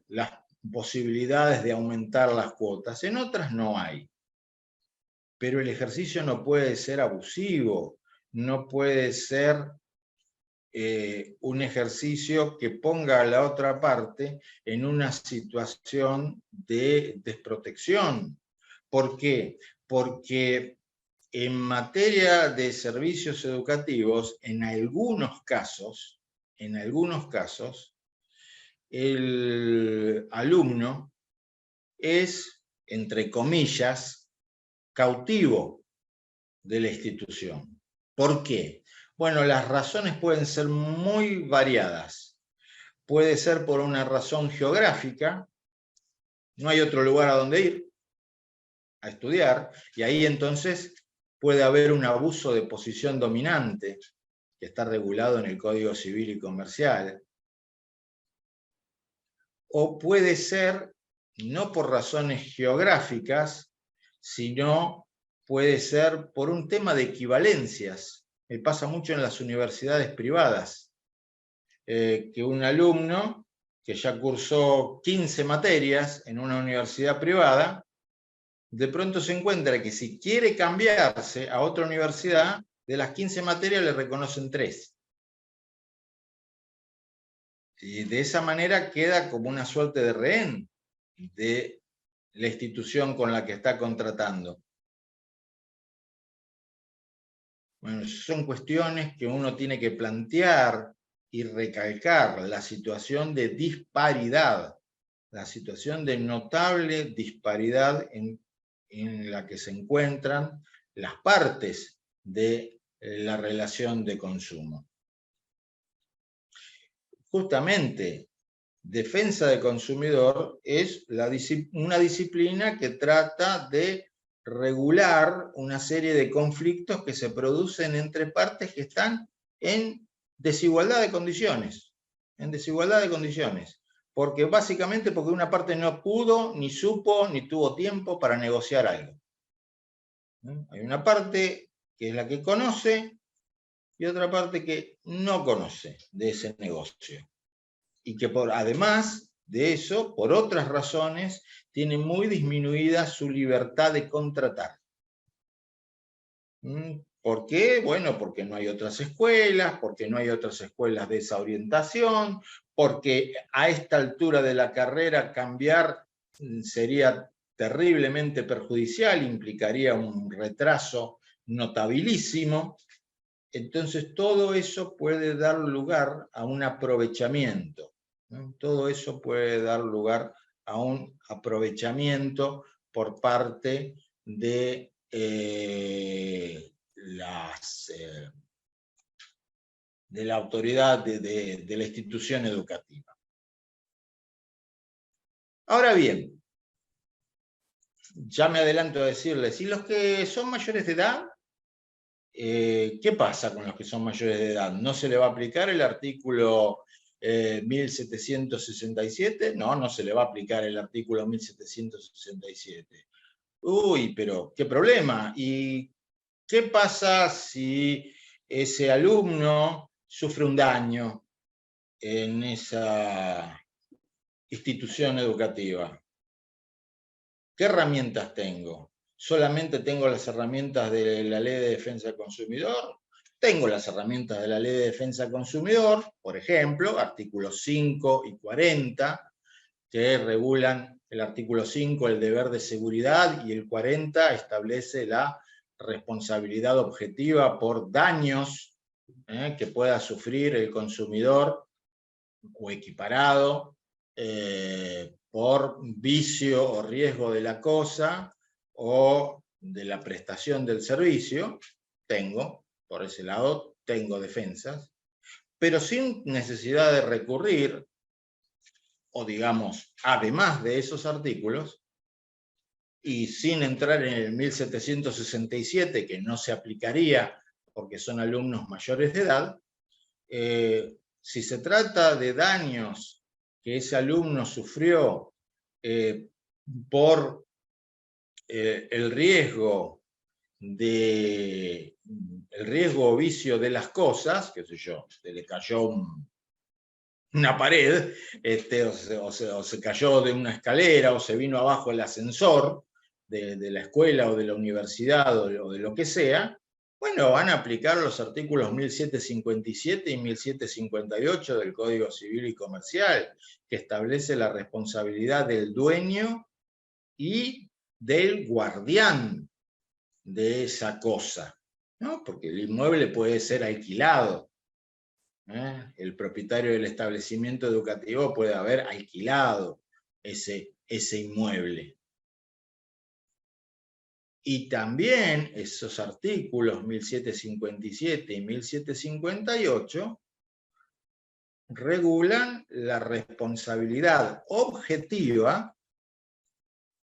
las posibilidades de aumentar las cuotas. En otras no hay. Pero el ejercicio no puede ser abusivo, no puede ser un ejercicio que ponga a la otra parte en una situación de desprotección. ¿Por qué? Porque en materia de servicios educativos, en algunos casos, el alumno es, entre comillas, cautivo de la institución. ¿Por qué? Bueno, las razones pueden ser muy variadas. Puede ser por una razón geográfica, no hay otro lugar a donde ir a estudiar, y ahí entonces puede haber un abuso de posición dominante, que está regulado en el Código Civil y Comercial. O puede ser, no por razones geográficas, sino puede ser por un tema de equivalencias. Me pasa mucho en las universidades privadas, que un alumno que ya cursó 15 materias en una universidad privada, de pronto se encuentra que si quiere cambiarse a otra universidad, de las 15 materias le reconocen 3. Y de esa manera queda como una suerte de rehén de la institución con la que está contratando. Bueno, son cuestiones que uno tiene que plantear y recalcar, la situación de disparidad, la situación de notable disparidad en la que se encuentran las partes de la relación de consumo. Justamente, defensa del consumidor es una disciplina que trata de regular una serie de conflictos que se producen entre partes que están en desigualdad de condiciones. Porque básicamente porque una parte no pudo, ni supo, ni tuvo tiempo para negociar algo. Hay una parte que es la que conoce y otra parte que no conoce de ese negocio. Y que además de eso, por otras razones, tiene muy disminuida su libertad de contratar. ¿Por qué? Bueno, porque no hay otras escuelas, porque no hay otras escuelas de esa orientación, porque a esta altura de la carrera cambiar sería terriblemente perjudicial, implicaría un retraso notabilísimo. Entonces todo eso puede dar lugar a un aprovechamiento, ¿no? Todo eso puede dar lugar a un aprovechamiento por parte de la autoridad de la institución educativa. Ahora bien, ya me adelanto a decirles, ¿y los que son mayores de edad? ¿Qué pasa con los que son mayores de edad? ¿No se le va a aplicar el artículo 1767? No, no se le va a aplicar el artículo 1767. Uy, pero qué problema. ¿Y qué pasa si ese alumno sufre un daño en esa institución educativa? ¿Qué herramientas tengo? ¿Solamente tengo las herramientas de la Ley de Defensa del Consumidor? Tengo las herramientas de la Ley de Defensa del Consumidor, por ejemplo, artículos 5 y 40, que regulan el artículo 5, el deber de seguridad, y el 40 establece la responsabilidad objetiva por daños que pueda sufrir el consumidor o equiparado por vicio o riesgo de la cosa o de la prestación del servicio. Por ese lado, tengo defensas, pero sin necesidad de recurrir, o digamos, además de esos artículos, y sin entrar en el 1767, que no se aplicaría porque son alumnos mayores de edad, si se trata de daños que ese alumno sufrió por el riesgo o vicio de las cosas, qué sé yo, se le cayó una pared, o se cayó de una escalera, o se vino abajo el ascensor de la escuela o de la universidad o de lo que sea, bueno, van a aplicar los artículos 1757 y 1758 del Código Civil y Comercial, que establece la responsabilidad del dueño y del guardián de esa cosa, ¿no? Porque el inmueble puede ser alquilado. El propietario del establecimiento educativo puede haber alquilado ese inmueble. Y también esos artículos 1757 y 1758 regulan la responsabilidad objetiva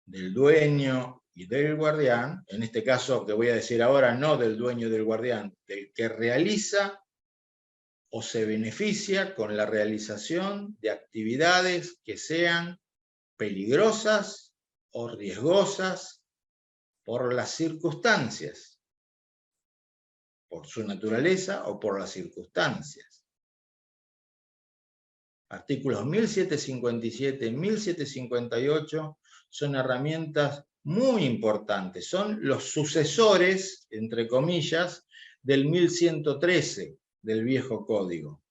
del dueño y del guardián, en este caso que voy a decir ahora, no del dueño y del guardián, del que realiza o se beneficia con la realización de actividades que sean peligrosas o riesgosas por las circunstancias, por su naturaleza o por las circunstancias. Artículos 1757 y 1758 son herramientas muy importantes, son los sucesores, entre comillas, del 1113 del viejo código.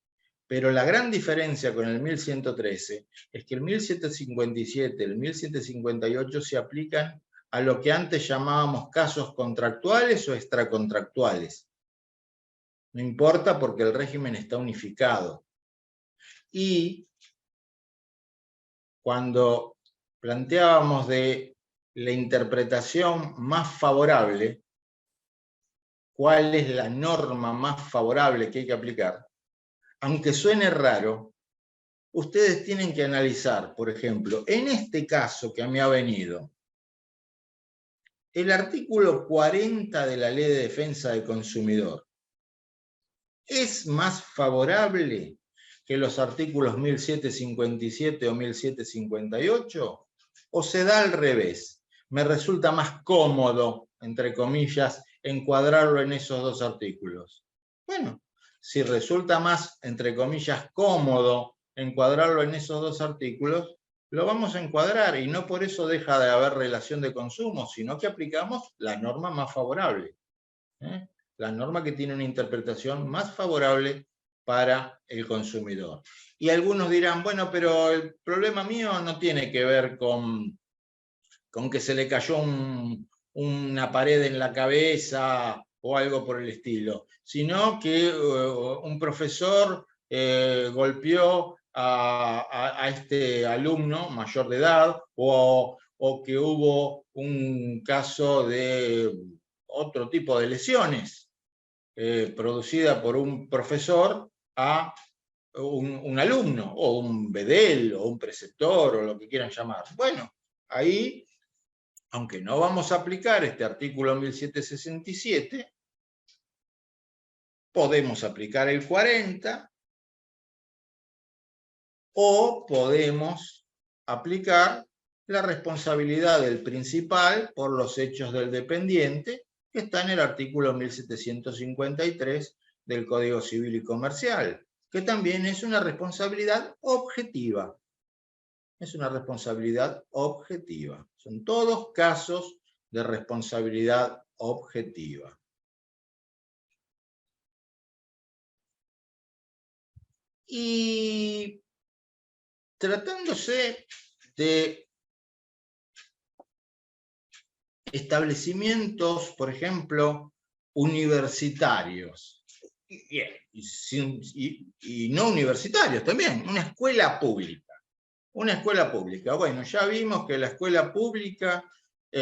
Pero la gran diferencia con el 1113 es que el 1757 y el 1758 se aplican a lo que antes llamábamos casos contractuales o extracontractuales. No importa porque el régimen está unificado. Y cuando planteábamos de la interpretación más favorable, cuál es la norma más favorable que hay que aplicar, aunque suene raro, ustedes tienen que analizar, por ejemplo, en este caso que a mí ha venido, el artículo 40 de la Ley de Defensa del Consumidor es más favorable que los artículos 1757 o 1758, o se da al revés. Me resulta más cómodo, entre comillas, encuadrarlo en esos dos artículos. Bueno, si resulta más, entre comillas, cómodo encuadrarlo en esos dos artículos, lo vamos a encuadrar, y no por eso deja de haber relación de consumo, sino que aplicamos la norma más favorable. La norma que tiene una interpretación más favorable para el consumidor. Y algunos dirán, bueno, pero el problema mío no tiene que ver con con que se le cayó una pared en la cabeza o algo por el estilo, sino que un profesor golpeó a este alumno mayor de edad, o que hubo un caso de otro tipo de lesiones producida por un profesor a un alumno, o un bedel, o un preceptor, o lo que quieran llamar. Bueno, ahí, aunque no vamos a aplicar este artículo 1767, podemos aplicar el 40, o podemos aplicar la responsabilidad del principal por los hechos del dependiente, que está en el artículo 1753 del Código Civil y Comercial, que también es una responsabilidad objetiva. Es una responsabilidad objetiva. Son todos casos de responsabilidad objetiva. Y tratándose de establecimientos, por ejemplo, universitarios, y no universitarios también, una escuela pública. Una escuela pública. Bueno, ya vimos que a la escuela pública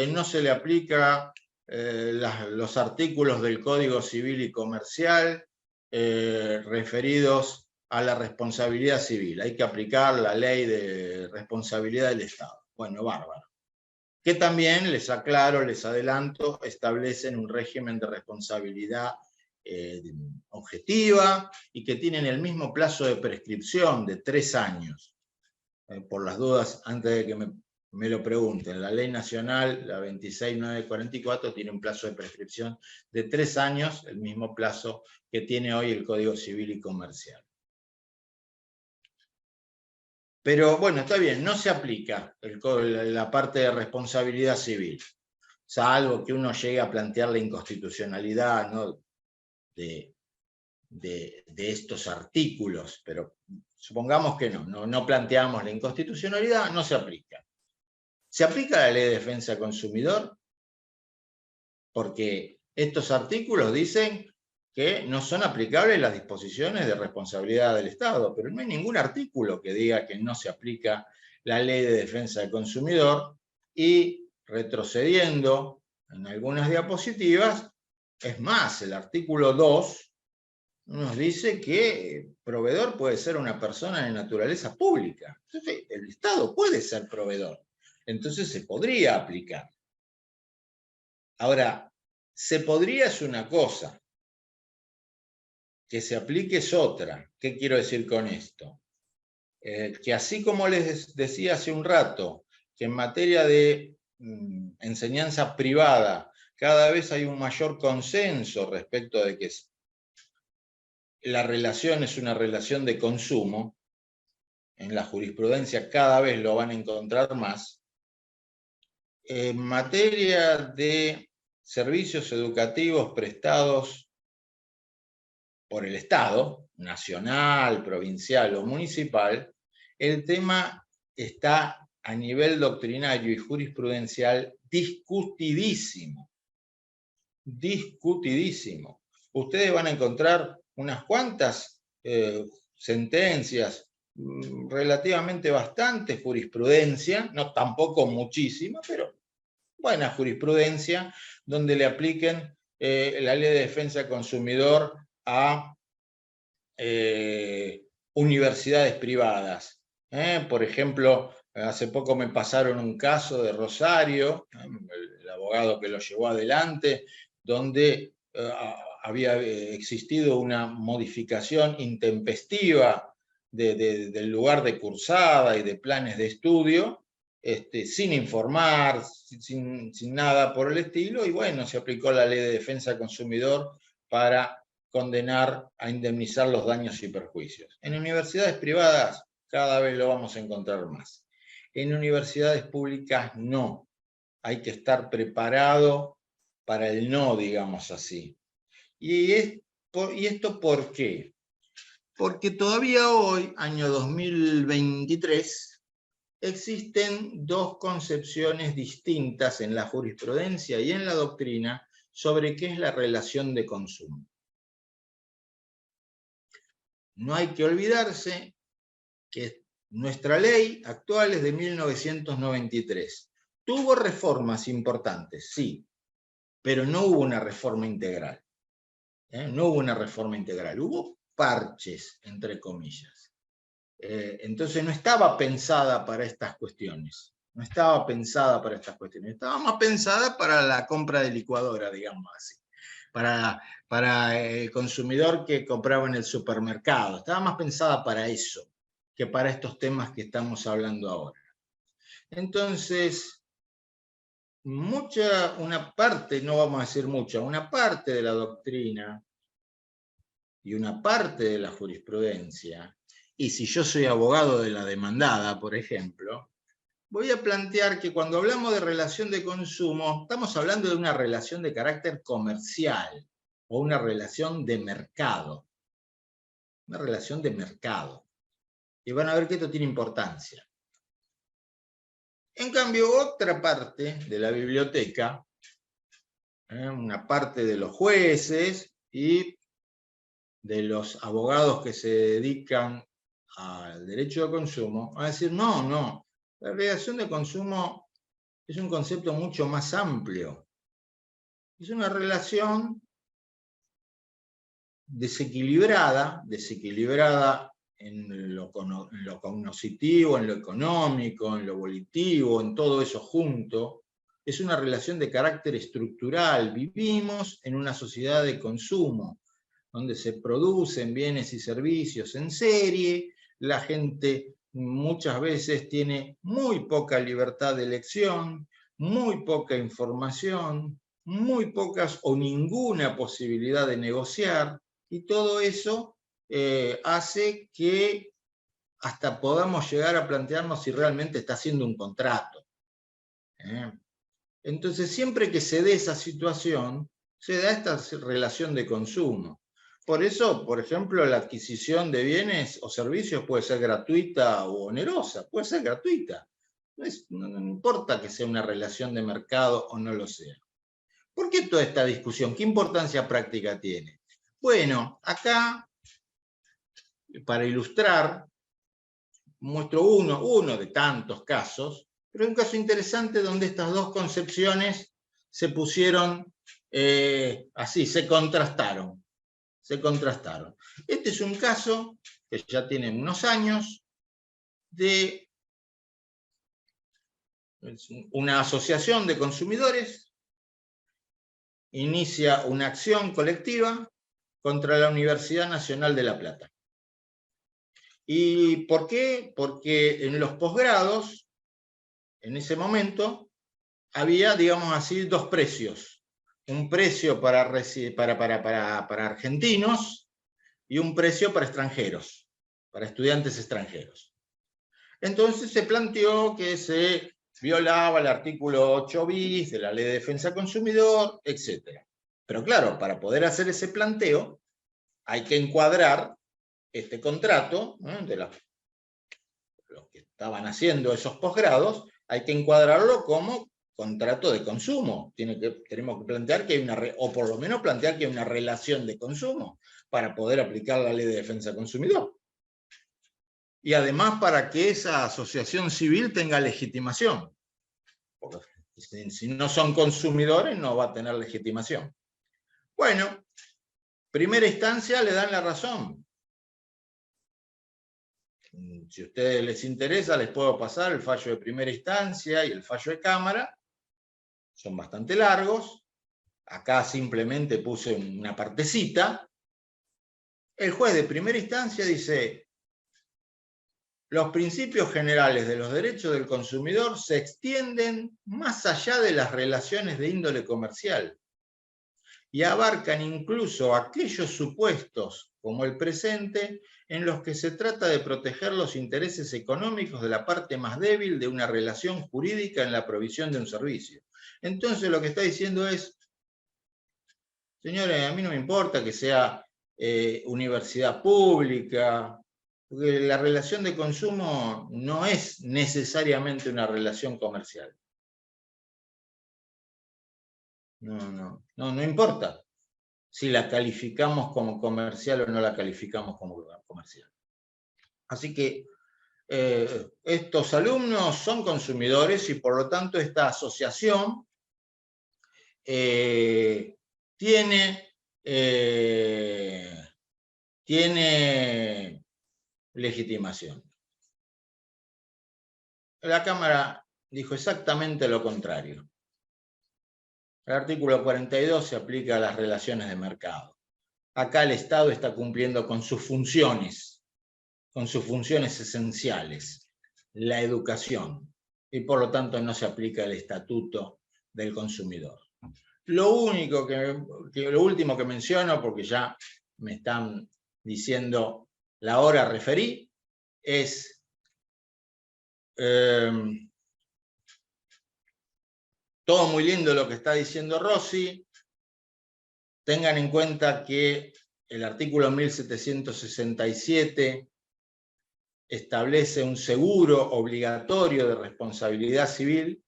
no se le aplica los artículos del Código Civil y Comercial referidos a la responsabilidad civil. Hay que aplicar la ley de responsabilidad del Estado. Bueno, bárbaro. Que también, les aclaro, les adelanto, establecen un régimen de responsabilidad objetiva y que tienen el mismo plazo de prescripción de 3 años. Por las dudas, antes de que me lo pregunten, la ley nacional, la 26944, tiene un plazo de prescripción de 3 años, el mismo plazo que tiene hoy el Código Civil y Comercial. Pero bueno, está bien, no se aplica la parte de responsabilidad civil, salvo que uno llegue a plantear la inconstitucionalidad, ¿no?, de estos artículos, pero supongamos que no planteamos la inconstitucionalidad, no se aplica. ¿Se aplica la ley de defensa del consumidor? Porque estos artículos dicen que no son aplicables las disposiciones de responsabilidad del Estado, pero no hay ningún artículo que diga que no se aplica la ley de defensa del consumidor. Y retrocediendo en algunas diapositivas, es más, el artículo 2 nos dice que proveedor puede ser una persona de naturaleza pública. Entonces, el Estado puede ser proveedor. Entonces se podría aplicar. Ahora, se podría es una cosa, que se aplique es otra. ¿Qué quiero decir con esto? Que así como les decía hace un rato, que en materia de enseñanza privada cada vez hay un mayor consenso respecto de que la relación es una relación de consumo, en la jurisprudencia cada vez lo van a encontrar más. En materia de servicios educativos prestados por el Estado, nacional, provincial o municipal, el tema está a nivel doctrinario y jurisprudencial discutidísimo. Discutidísimo. Ustedes van a encontrar unas cuantas sentencias, relativamente bastante jurisprudencia, no tampoco muchísima, pero buena jurisprudencia, donde le apliquen la ley de defensa del consumidor a universidades privadas. Por ejemplo, hace poco me pasaron un caso de Rosario, el abogado que lo llevó adelante, donde había existido una modificación intempestiva del lugar de cursada y de planes de estudio, sin informar, sin nada por el estilo, y bueno, se aplicó la ley de defensa del consumidor para condenar a indemnizar los daños y perjuicios. En universidades privadas cada vez lo vamos a encontrar más. En universidades públicas no. Hay que estar preparado para el no, digamos así. ¿Y esto por qué? Porque todavía hoy, año 2023, existen dos concepciones distintas en la jurisprudencia y en la doctrina sobre qué es la relación de consumo. No hay que olvidarse que nuestra ley actual es de 1993. Tuvo reformas importantes, sí, pero no hubo una reforma integral. No hubo una reforma integral, hubo parches, entre comillas. Entonces no estaba pensada para estas cuestiones. No estaba pensada para estas cuestiones. Estaba más pensada para la compra de licuadora, digamos así. Para el consumidor que compraba en el supermercado. Estaba más pensada para eso que para estos temas que estamos hablando ahora. Entonces, una parte, no vamos a decir mucha, una parte de la doctrina y una parte de la jurisprudencia, y si yo soy abogado de la demandada, por ejemplo, voy a plantear que cuando hablamos de relación de consumo, estamos hablando de una relación de carácter comercial o una relación de mercado. Una relación de mercado. Y van a ver que esto tiene importancia. En cambio, otra parte de la biblioteca, una parte de los jueces y de los abogados que se dedican al derecho de consumo, van a decir, no, la relación de consumo es un concepto mucho más amplio. Es una relación desequilibrada en lo cognoscitivo, en lo económico, en lo volitivo, en todo eso junto. Es una relación de carácter estructural. Vivimos en una sociedad de consumo, donde se producen bienes y servicios en serie, la gente muchas veces tiene muy poca libertad de elección, muy poca información, muy pocas o ninguna posibilidad de negociar, y todo eso hace que hasta podamos llegar a plantearnos si realmente está haciendo un contrato. Entonces, siempre que se dé esa situación, se da esta relación de consumo. Por eso, por ejemplo, la adquisición de bienes o servicios puede ser gratuita o onerosa, puede ser gratuita. No importa que sea una relación de mercado o no lo sea. ¿Por qué toda esta discusión? ¿Qué importancia práctica tiene? Bueno, acá, para ilustrar, muestro uno de tantos casos, pero es un caso interesante donde estas dos concepciones se pusieron así, se contrastaron. Este es un caso que ya tiene unos años de una asociación de consumidores, inicia una acción colectiva contra la Universidad Nacional de La Plata. ¿Y por qué? Porque en los posgrados, en ese momento, había, digamos así, dos precios. Un precio para argentinos y un precio para extranjeros, para estudiantes extranjeros. Entonces se planteó que se violaba el artículo 8 bis de la Ley de Defensa del Consumidor, etc. Pero claro, para poder hacer ese planteo, hay que encuadrar este contrato, de los que estaban haciendo esos posgrados, hay que encuadrarlo como contrato de consumo. Tenemos que plantear que hay o por lo menos plantear que hay una relación de consumo para poder aplicar la Ley de Defensa del Consumidor. Y además para que esa asociación civil tenga legitimación. Porque si no son consumidores, no va a tener legitimación. Bueno, primera instancia le dan la razón. Si a ustedes les interesa, les puedo pasar el fallo de primera instancia y el fallo de cámara. Son bastante largos. Acá simplemente puse una partecita. El juez de primera instancia dice: los principios generales de los derechos del consumidor se extienden más allá de las relaciones de índole comercial y abarcan incluso aquellos supuestos, como el presente, en los que se trata de proteger los intereses económicos de la parte más débil de una relación jurídica en la provisión de un servicio. Entonces lo que está diciendo es: señores, a mí no me importa que sea universidad pública, Porque la relación de consumo no es necesariamente una relación comercial. No importa si la calificamos como comercial o no la calificamos como comercial. Así que estos alumnos son consumidores y por lo tanto esta asociación tiene legitimación. La Cámara dijo exactamente lo contrario. El artículo 42 se aplica a las relaciones de mercado. Acá el Estado está cumpliendo con sus funciones esenciales, la educación, y por lo tanto no se aplica el Estatuto del Consumidor. Lo último que menciono, porque ya me están diciendo la hora referí, es todo muy lindo lo que está diciendo Rossi. Tengan en cuenta que el artículo 1767 establece un seguro obligatorio de responsabilidad civil,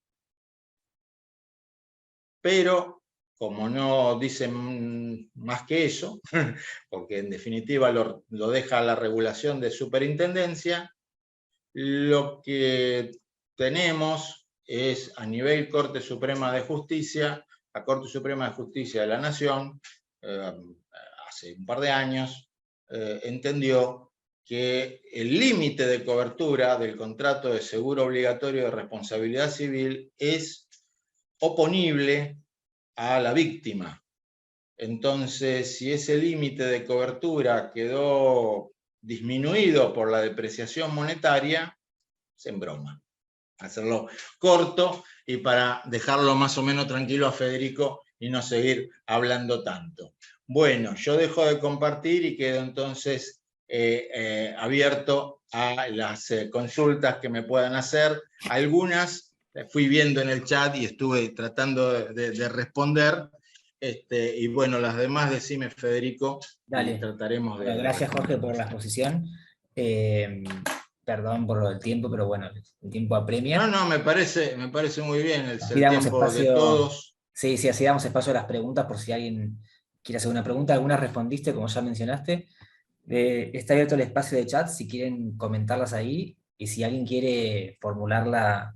pero como no dicen más que eso, porque en definitiva lo deja la regulación de superintendencia, lo que tenemos es a nivel Corte Suprema de Justicia, la Corte Suprema de Justicia de la Nación, hace un par de años, entendió que el límite de cobertura del contrato de seguro obligatorio de responsabilidad civil es oponible a la víctima. Entonces, si ese límite de cobertura quedó disminuido por la depreciación monetaria, se embroma. Hacerlo corto y para dejarlo más o menos tranquilo a Federico y no seguir hablando tanto. Bueno, yo dejo de compartir y quedo entonces abierto a las consultas que me puedan hacer. Algunas fui viendo en el chat y estuve tratando de responder. Y bueno, las demás decime, Federico. Dale. Y trataremos de... Gracias, Jorge, por la exposición. Perdón por lo del tiempo, pero bueno, el tiempo apremia. No, me parece muy bien el Así damos tiempo espacio, de todos. Sí, así damos espacio a las preguntas por si alguien quiere hacer una pregunta. Algunas respondiste, como ya mencionaste. Está abierto el espacio de chat si quieren comentarlas ahí, y si alguien quiere formularla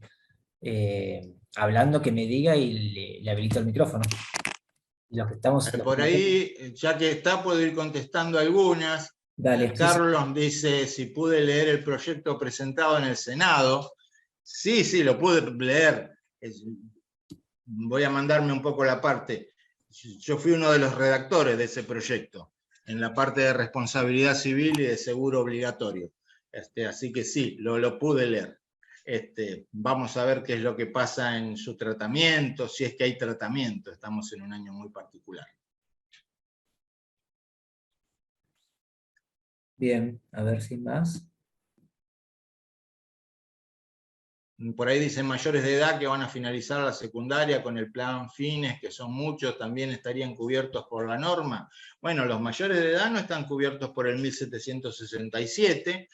hablando, que me diga y le habilito el micrófono. Los que estamos, Por ahí, ya que está, puedo ir contestando algunas. Dale, Carlos dice si pude leer el proyecto presentado en el Senado. Sí, lo pude leer. Voy a mandarme un poco la parte. Yo fui uno de los redactores de ese proyecto, en la parte de responsabilidad civil y de seguro obligatorio. Así que sí, lo pude leer. Vamos a ver qué es lo que pasa en su tratamiento, si es que hay tratamiento. Estamos en un año muy particular. Bien, a ver si más. Por ahí dicen mayores de edad que van a finalizar la secundaria con el plan Fines, que son muchos, también estarían cubiertos por la norma. Bueno, los mayores de edad no están cubiertos por el 1767,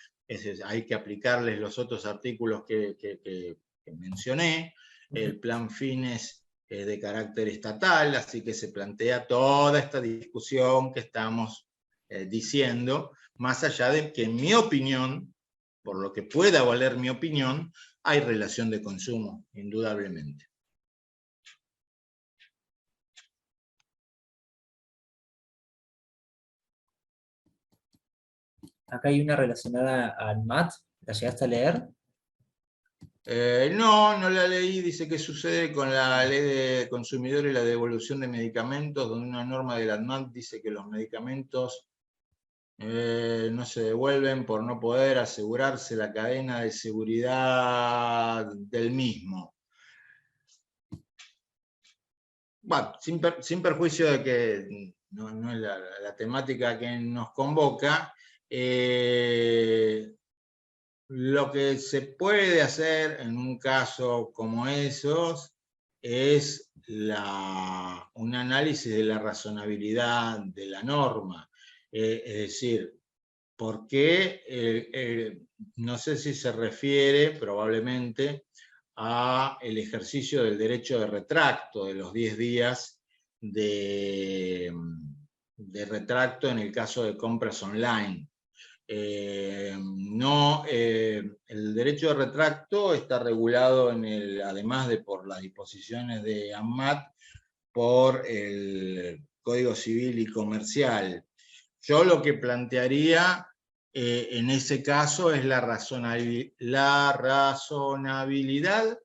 hay que aplicarles los otros artículos que mencioné. El plan Fines es de carácter estatal, así que se plantea toda esta discusión que estamos diciendo, más allá de que en mi opinión, por lo que pueda valer mi opinión, hay relación de consumo, indudablemente. Acá hay una relacionada al MAT, ¿la llegaste a leer? No la leí. Dice que sucede con la ley de consumidor y la devolución de medicamentos, donde una norma de la ANMAT dice que los medicamentos no se devuelven por no poder asegurarse la cadena de seguridad del mismo. Bueno, sin perjuicio de que no es la temática que nos convoca, lo que se puede hacer en un caso como esos es un análisis de la razonabilidad de la norma. Es decir, porque no sé si se refiere probablemente a el ejercicio del derecho de retracto de los 10 días de retracto en el caso de compras online. No, el derecho de retracto está regulado además de por las disposiciones de ANMAT, por el Código Civil y Comercial. Yo lo que plantearía en ese caso es la razonabilidad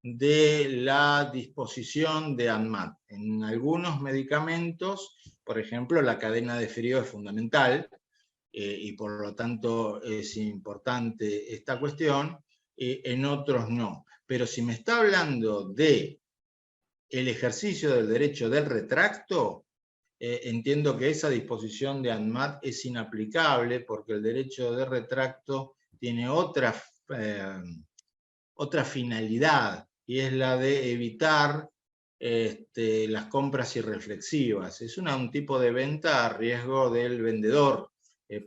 de la disposición de ANMAT. En algunos medicamentos, por ejemplo, la cadena de frío es fundamental, y por lo tanto es importante esta cuestión, en otros no. Pero si me está hablando de el ejercicio del derecho del retracto, entiendo que esa disposición de ANMAT es inaplicable porque el derecho de retracto tiene otra finalidad, y es la de evitar las compras irreflexivas. Es un tipo de venta a riesgo del vendedor,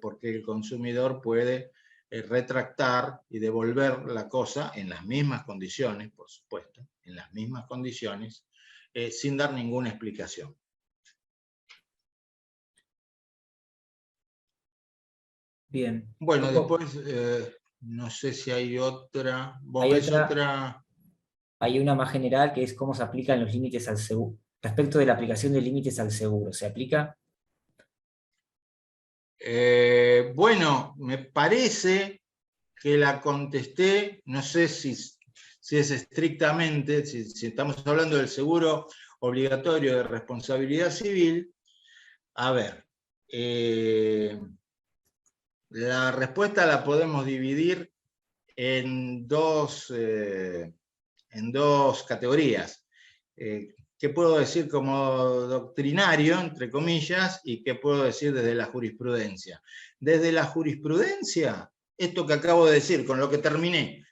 porque el consumidor puede retractar y devolver la cosa en las mismas condiciones, por supuesto, en las mismas condiciones, sin dar ninguna explicación. Bien. Bueno, después no sé si hay otra. ¿Vos Hay ves otra, otra? hay una más general que es cómo se aplican los límites al seguro. Respecto de la aplicación de límites al seguro, ¿se aplica? Bueno, me parece que la contesté, no sé si es estrictamente, si estamos hablando del seguro obligatorio de responsabilidad civil. A ver, la respuesta la podemos dividir en dos categorías. ¿Qué puedo decir como doctrinario, entre comillas, y qué puedo decir desde la jurisprudencia? Desde la jurisprudencia, esto que acabo de decir, con lo que terminé,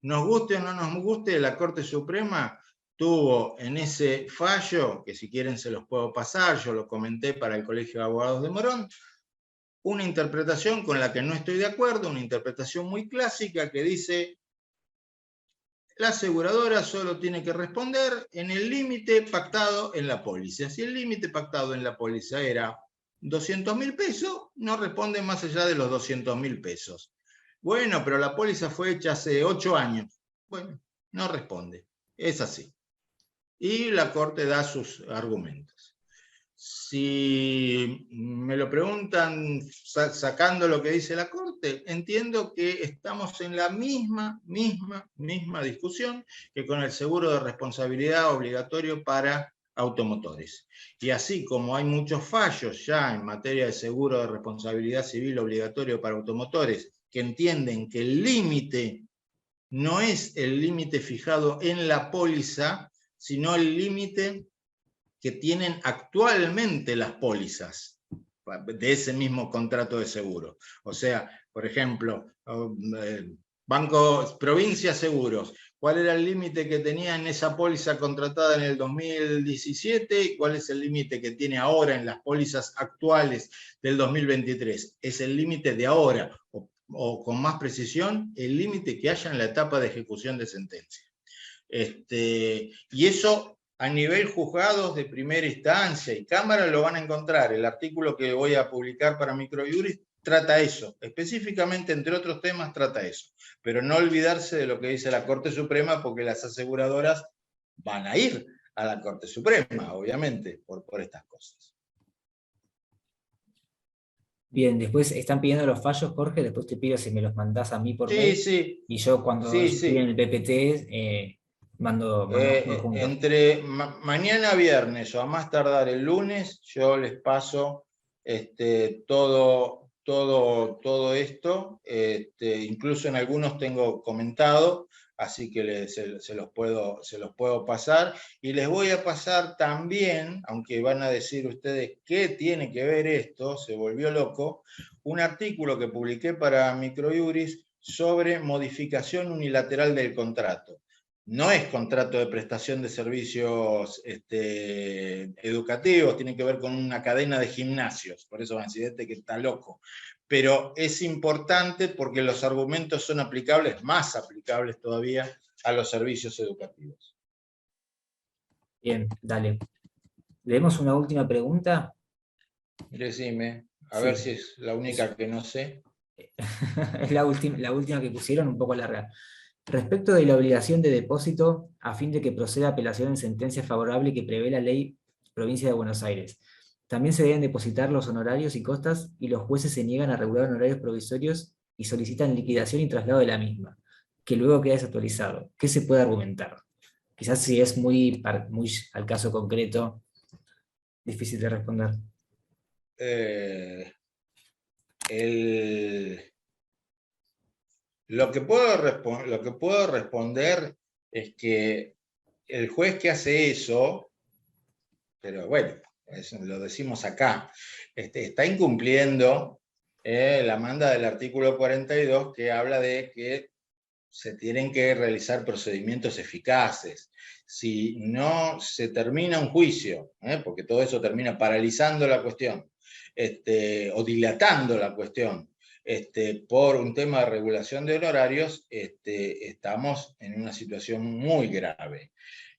nos guste o no nos guste, la Corte Suprema tuvo en ese fallo, que si quieren se los puedo pasar, yo lo comenté para el Colegio de Abogados de Morón, una interpretación con la que no estoy de acuerdo, una interpretación muy clásica que dice: la aseguradora solo tiene que responder en el límite pactado en la póliza. Si el límite pactado en la póliza era 200.000 pesos, no responde más allá de los 200.000 pesos. Bueno, pero la póliza fue hecha hace 8 años. Bueno, no responde. Es así. Y la Corte da sus argumentos. Si me lo preguntan sacando lo que dice la Corte, entiendo que estamos en la misma discusión que con el seguro de responsabilidad obligatorio para automotores. Y así como hay muchos fallos ya en materia de seguro de responsabilidad civil obligatorio para automotores que entienden que el límite no es el límite fijado en la póliza, sino el límite que tienen actualmente las pólizas de ese mismo contrato de seguro. O sea, por ejemplo, Banco Provincia Seguros, ¿cuál era el límite que tenía en esa póliza contratada en el 2017 y cuál es el límite que tiene ahora en las pólizas actuales del 2023? Es el límite de ahora, o con más precisión, el límite que haya en la etapa de ejecución de sentencia. Y eso a nivel juzgados de primera instancia y cámara lo van a encontrar. El artículo que voy a publicar para Microjuris trata eso, específicamente, entre otros temas, trata eso. Pero no olvidarse de lo que dice la Corte Suprema, porque las aseguradoras van a ir a la Corte Suprema, obviamente, por estas cosas. Bien, después están pidiendo los fallos, Jorge, después te pido si me los mandás a mí por mail. Sí. Y yo cuando piden el PPT, mando junto. Entre mañana viernes o a más tardar el lunes, yo les paso todo esto, incluso en algunos tengo comentado, así que se los puedo pasar, y les voy a pasar también, aunque van a decir ustedes, ¿qué tiene que ver esto? Se volvió loco, un artículo que publiqué para Microjuris sobre modificación unilateral del contrato. no es contrato de prestación de servicios educativos, tiene que ver con una cadena de gimnasios, por eso van a decir que está loco. Pero es importante porque los argumentos son aplicables, más aplicables todavía, a los servicios educativos. Bien, dale. ¿Leemos una última pregunta? Decime, a Sí. ver si es la única que no sé. Es la última que pusieron, un poco larga. Respecto de la obligación de depósito, a fin de que proceda apelación en sentencia favorable que prevé la ley Provincia de Buenos Aires, también se deben depositar los honorarios y costas y los jueces se niegan a regular honorarios provisorios y solicitan liquidación y traslado de la misma, que luego queda desautorizado. ¿Qué se puede argumentar? Quizás si es muy al caso concreto, difícil de responder. Lo que puedo responder es que el juez que hace eso, pero bueno, eso lo decimos acá, está incumpliendo la manda del artículo 42 que habla de que se tienen que realizar procedimientos eficaces. Si no se termina un juicio, porque todo eso termina paralizando la cuestión, o dilatando la cuestión, por un tema de regulación de honorarios, estamos en una situación muy grave.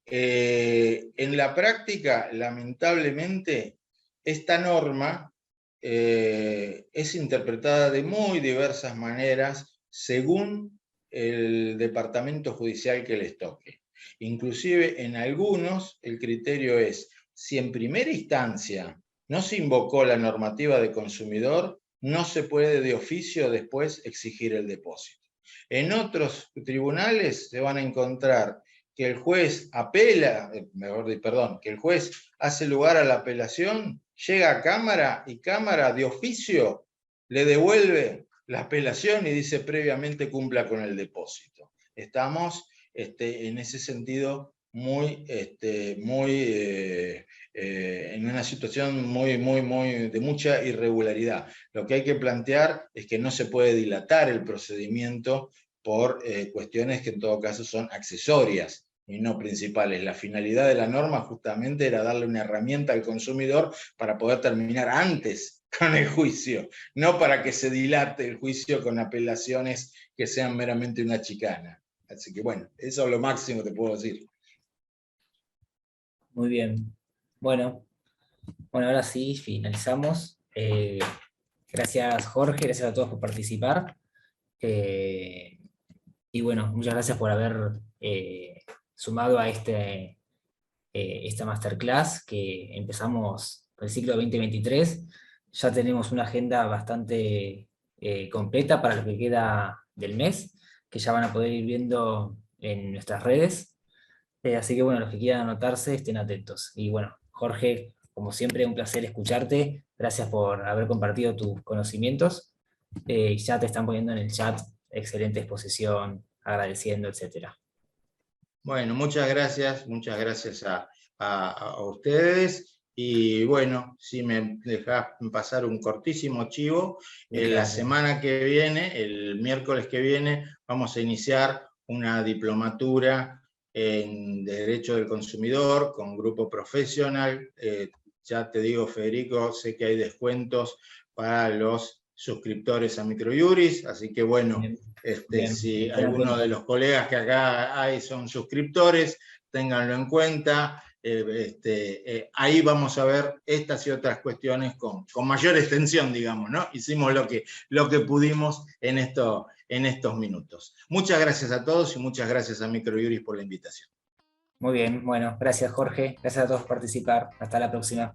En la práctica, lamentablemente, esta norma es interpretada de muy diversas maneras según el departamento judicial que les toque. Inclusive en algunos el criterio es, si en primera instancia no se invocó la normativa de consumidor, no se puede de oficio después exigir el depósito. En otros tribunales se van a encontrar que el juez apela, que el juez hace lugar a la apelación, llega a Cámara y Cámara de oficio le devuelve la apelación y dice previamente cumpla con el depósito. Estamos en ese sentido en una situación de mucha irregularidad. Lo que hay que plantear es que no se puede dilatar el procedimiento por cuestiones que en todo caso son accesorias y no principales. La finalidad de la norma justamente era darle una herramienta al consumidor para poder terminar antes con el juicio, no para que se dilate el juicio con apelaciones que sean meramente una chicana. Así que bueno, eso es lo máximo que te puedo decir. Muy bien. Bueno, ahora sí, finalizamos. Gracias, Jorge, gracias a todos por participar. Y bueno, muchas gracias por haber sumado a esta masterclass que empezamos el ciclo 2023. Ya tenemos una agenda bastante completa para lo que queda del mes, que ya van a poder ir viendo en nuestras redes. Así que bueno, los que quieran anotarse, estén atentos. Y bueno, Jorge, como siempre, un placer escucharte. Gracias por haber compartido tus conocimientos. Ya te están poniendo en el chat, excelente exposición, agradeciendo, etcétera. Bueno, muchas gracias a ustedes. Y bueno, si me dejás pasar un cortísimo chivo, la semana que viene, el miércoles que viene, vamos a iniciar una diplomatura en Derecho del Consumidor con grupo profesional. Ya te digo, Federico, sé que hay descuentos para los suscriptores a Microjuris, así que bueno, si alguno de los colegas que acá hay son suscriptores, ténganlo en cuenta. Ahí vamos a ver estas y otras cuestiones con mayor extensión, digamos, ¿no? Hicimos lo que pudimos en estos minutos. Muchas gracias a todos y muchas gracias a Microjuris por la invitación. Muy bien, bueno, gracias Jorge, gracias a todos por participar. Hasta la próxima.